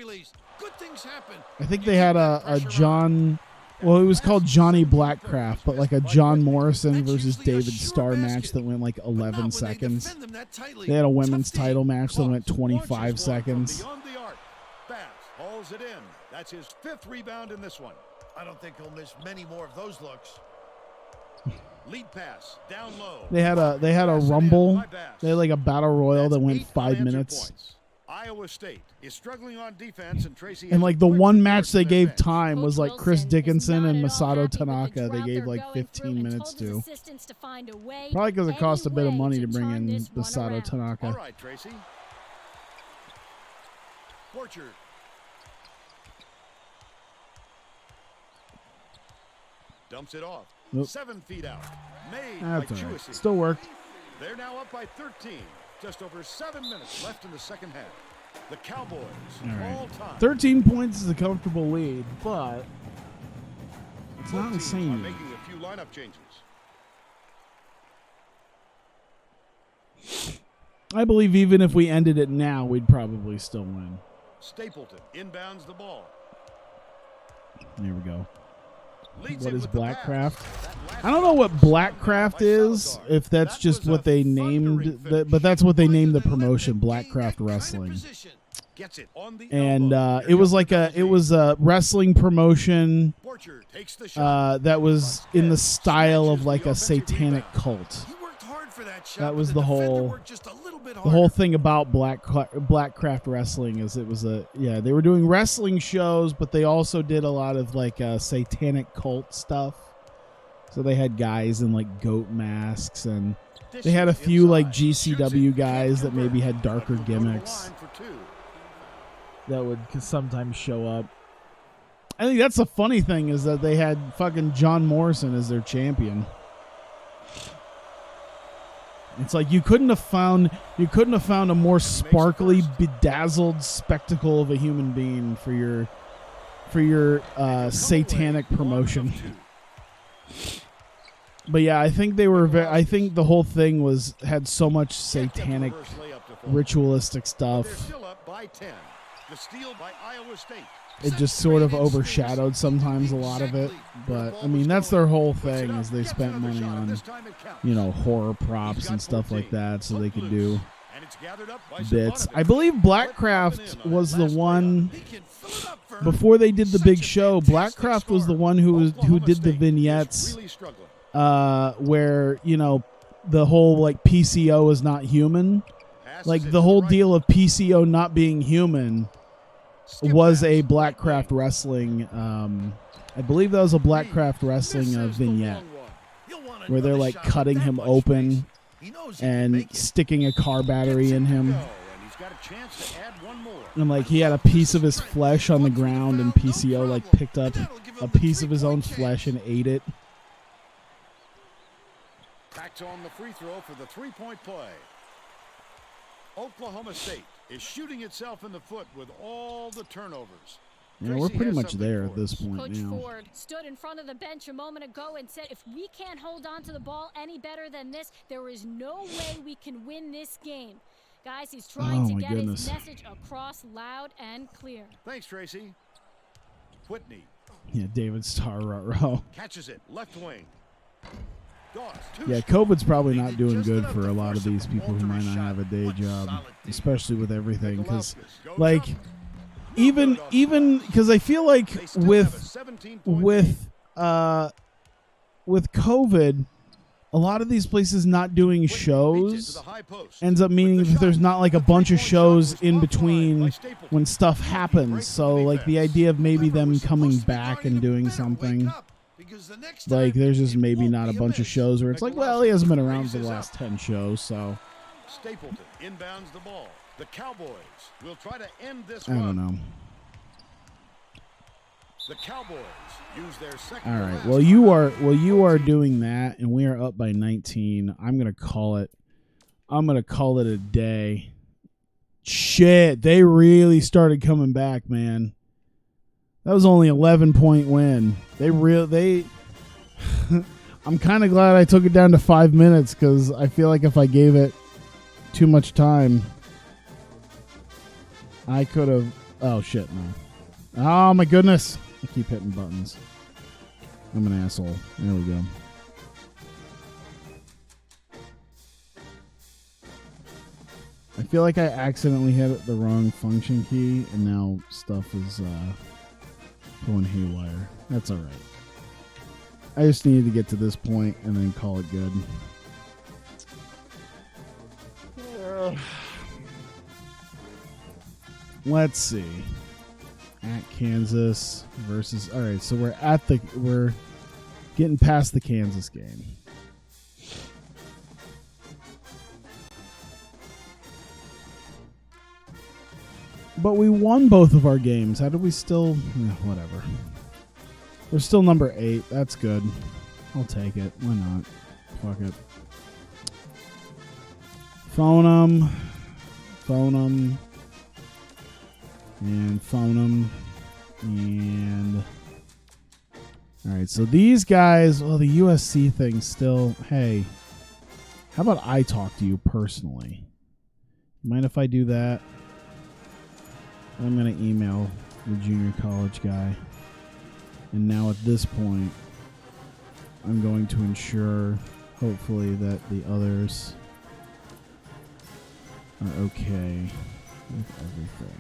I think they had a John, well, it was called Johnny Blackcraft, but like a John Morrison versus David Starr match that went like 11 seconds. They had a women's title match that went 25 seconds. Hauls it in. That's his 5th rebound in this one. I don't think he'll miss many more of those looks. Lead pass down low. They had a rumble. They had like a battle royal that went 5 minutes. Iowa State is struggling on defense, and Tracy. And like the one match they gave time was like Chris Dickinson and Masato Tanaka. They gave like 15 minutes to. Probably because it cost a bit of money to bring in Masato Tanaka. All right, Tracy. Orchard. Dumps it off. Nope. 7 feet out. Made That's by all right. Chewisi. Still worked. They're now up by 13. Just over 7 minutes left in the second half. The Cowboys, all time. 13 points is a comfortable lead, but it's not insane. Making a few lineup changes. I believe even if we ended it now, we'd probably still win. Stapleton inbounds the ball. There we go. Leads What it is with the Blackcraft? pass. I don't know what Blackcraft is, if that's just what they named, but that's what they named the promotion, Blackcraft Wrestling. Gets it on the And elbow. it was a wrestling promotion Borchard takes the shot. that was in the style of like a satanic cult. He worked hard for that shot. That was but the defender whole worked just a little bit the whole thing about Blackcraft Wrestling is it was they were doing wrestling shows, but they also did a lot of like satanic cult stuff. So they had guys in like goat masks, and they had a few like GCW guys that maybe had darker gimmicks that would sometimes show up. I think that's the funny thing, is that they had fucking John Morrison as their champion. It's like you couldn't have found a more sparkly, bedazzled spectacle of a human being for your satanic promotion. But yeah, I think they were. I think the whole thing had so much satanic, ritualistic stuff. They're still up by 10. The steal by Iowa State. It just sort of overshadowed sometimes a lot of it. But I mean, that's their whole thing, is they spent money on, horror props and stuff like that, so they could do bits. I believe Blackcraft was the one, before they did the big show, Blackcraft was the one who did the vignettes where, the whole like PCO is not human. Like the whole deal of PCO not being human was a Blackcraft Wrestling. I believe that was a Blackcraft Wrestling vignette where they're like cutting him open and sticking a car battery in him. And like he had a piece of his flesh on the ground, and PCO like picked up a piece of his own flesh and ate it. Back to on the free throw for the 3-point play. Oklahoma State is shooting itself in the foot with all the turnovers. Yeah, we're pretty much there at this point Coach now. Ford stood in front of the bench a moment ago and said, if we can't hold on to the ball any better than this, there is no way we can win this game. Guys, he's trying Oh, to my get goodness. his message across loud and clear. Thanks, Tracy. Whitney Yeah, David Starr, row. catches it. Left wing. Doss, Yeah, COVID's probably not doing good for a lot of these people who might not have a day job, especially with everying. Because, like, even because I feel like with COVID, a lot of these places not doing shows ends up meaning that there's not like a bunch of shows in between when stuff happens. So like the idea of maybe them coming back and doing something, like there's just maybe not a bunch of shows where it's like, well, he hasn't been around for the last 10 shows, so Stapleton inbounds the ball. The Cowboys will try to end this I don't know. The Cowboys use their second. All right. Well, you are doing that, and we are up by 19. I'm gonna call it a day. Shit, they really started coming back, man. That was only 11-point win. I'm kind of glad I took it down to 5 minutes because I feel like if I gave it too much time, I could have. Oh shit, no. Oh my goodness. I keep hitting buttons. I'm an asshole. There we go. I feel like I accidentally hit the wrong function key, and now stuff is going haywire. That's all right. I just needed to get to this point and then call it good. Let's see. At Kansas versus. All right, so we're getting past the Kansas game. But we won both of our games. How did we still? Whatever. We're still number 8. That's good. I'll take it. Why not? Fuck it. Phone them. And phone them. And all right, so these guys, well, the USC thing still, hey, how about I talk to you personally? Mind if I do that? I'm going to email the junior college guy. And now at this point, I'm going to ensure, hopefully, that the others are okay with everything.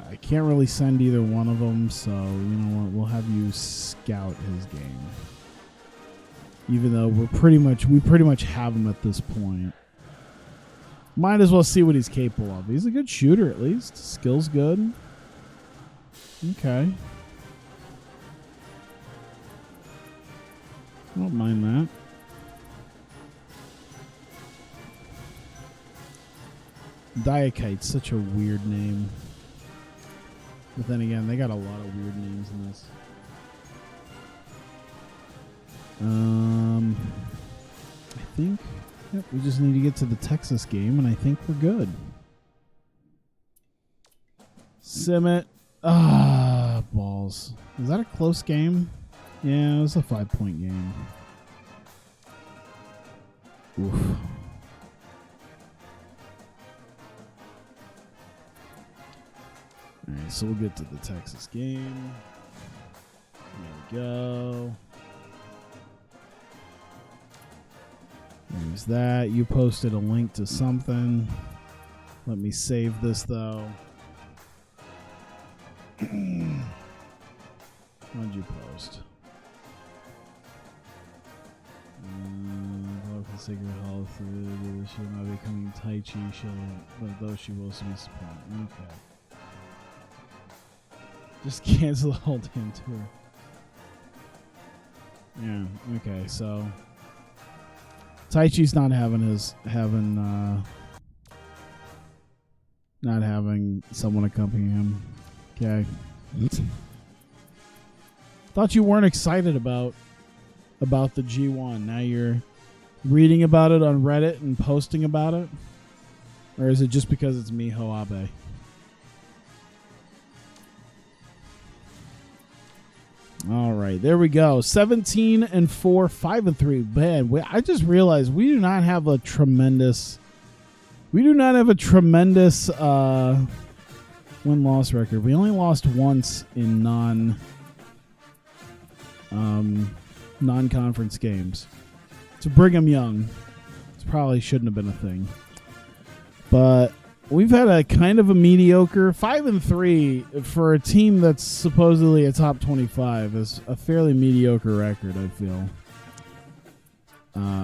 I can't really send either one of them, so you know what? We'll have you scout his game. Even though we pretty much have him at this point. Might as well see what he's capable of. He's a good shooter, at least. Skill's good. Okay. I don't mind that. Diakite's such a weird name. But then again, they got a lot of weird names in this. I think we just need to get to the Texas game, and I think we're good. Simmet. Balls. Is that a close game? Yeah, it was a 5-point game. Oof. Alright, so we'll get to the Texas game. There we go. There's that. You posted a link to something. Let me save this, though. What'd you post? For sacred health, she will not be coming Tai Chi, but though she will also be supporting. Okay. Just cancel the whole damn tour. Yeah, okay, so Tai Chi's not having someone accompany him. Okay. Thought you weren't excited about the G1. Now you're reading about it on Reddit and posting about it? Or is it just because it's Miho Abe? All right, there we go. 17-4, 5-3. Man, I just realized we do not have a tremendous. Win-loss record. We only lost once in non-conference games. To Brigham Young. It probably shouldn't have been a thing. But we've had a kind of a mediocre 5-3 for a team that's supposedly a top 25 is a fairly mediocre record, I feel.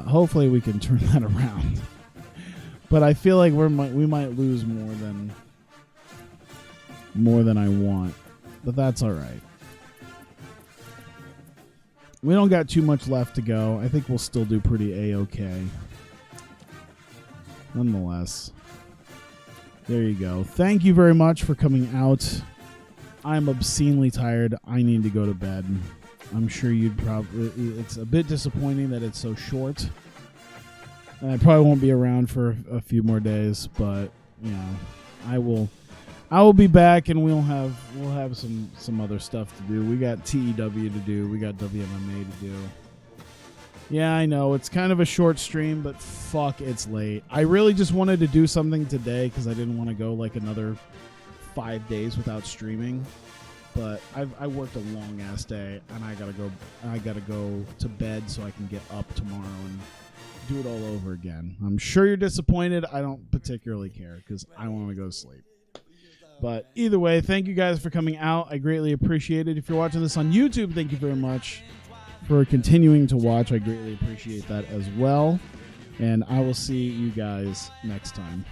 Hopefully we can turn that around. But I feel like we might lose more than I want. But that's all right. We don't got too much left to go. I think we'll still do pretty A-okay. Nonetheless. There you go. Thank you very much for coming out. I'm obscenely tired. I need to go to bed. I'm sure you'd probably... It's a bit disappointing that it's so short. And I probably won't be around for a few more days, but, you know, I will be back, and we'll have some other stuff to do. We got TEW to do. We got WMMA to do. Yeah, I know. It's kind of a short stream, but fuck, it's late. I really just wanted to do something today because I didn't want to go like another 5 days without streaming. But I worked a long-ass day, and I gotta go to bed so I can get up tomorrow and do it all over again. I'm sure you're disappointed. I don't particularly care because I want to go to sleep. But either way, thank you guys for coming out. I greatly appreciate it. If you're watching this on YouTube, thank you very much for continuing to watch. I greatly appreciate that as well. And I will see you guys next time.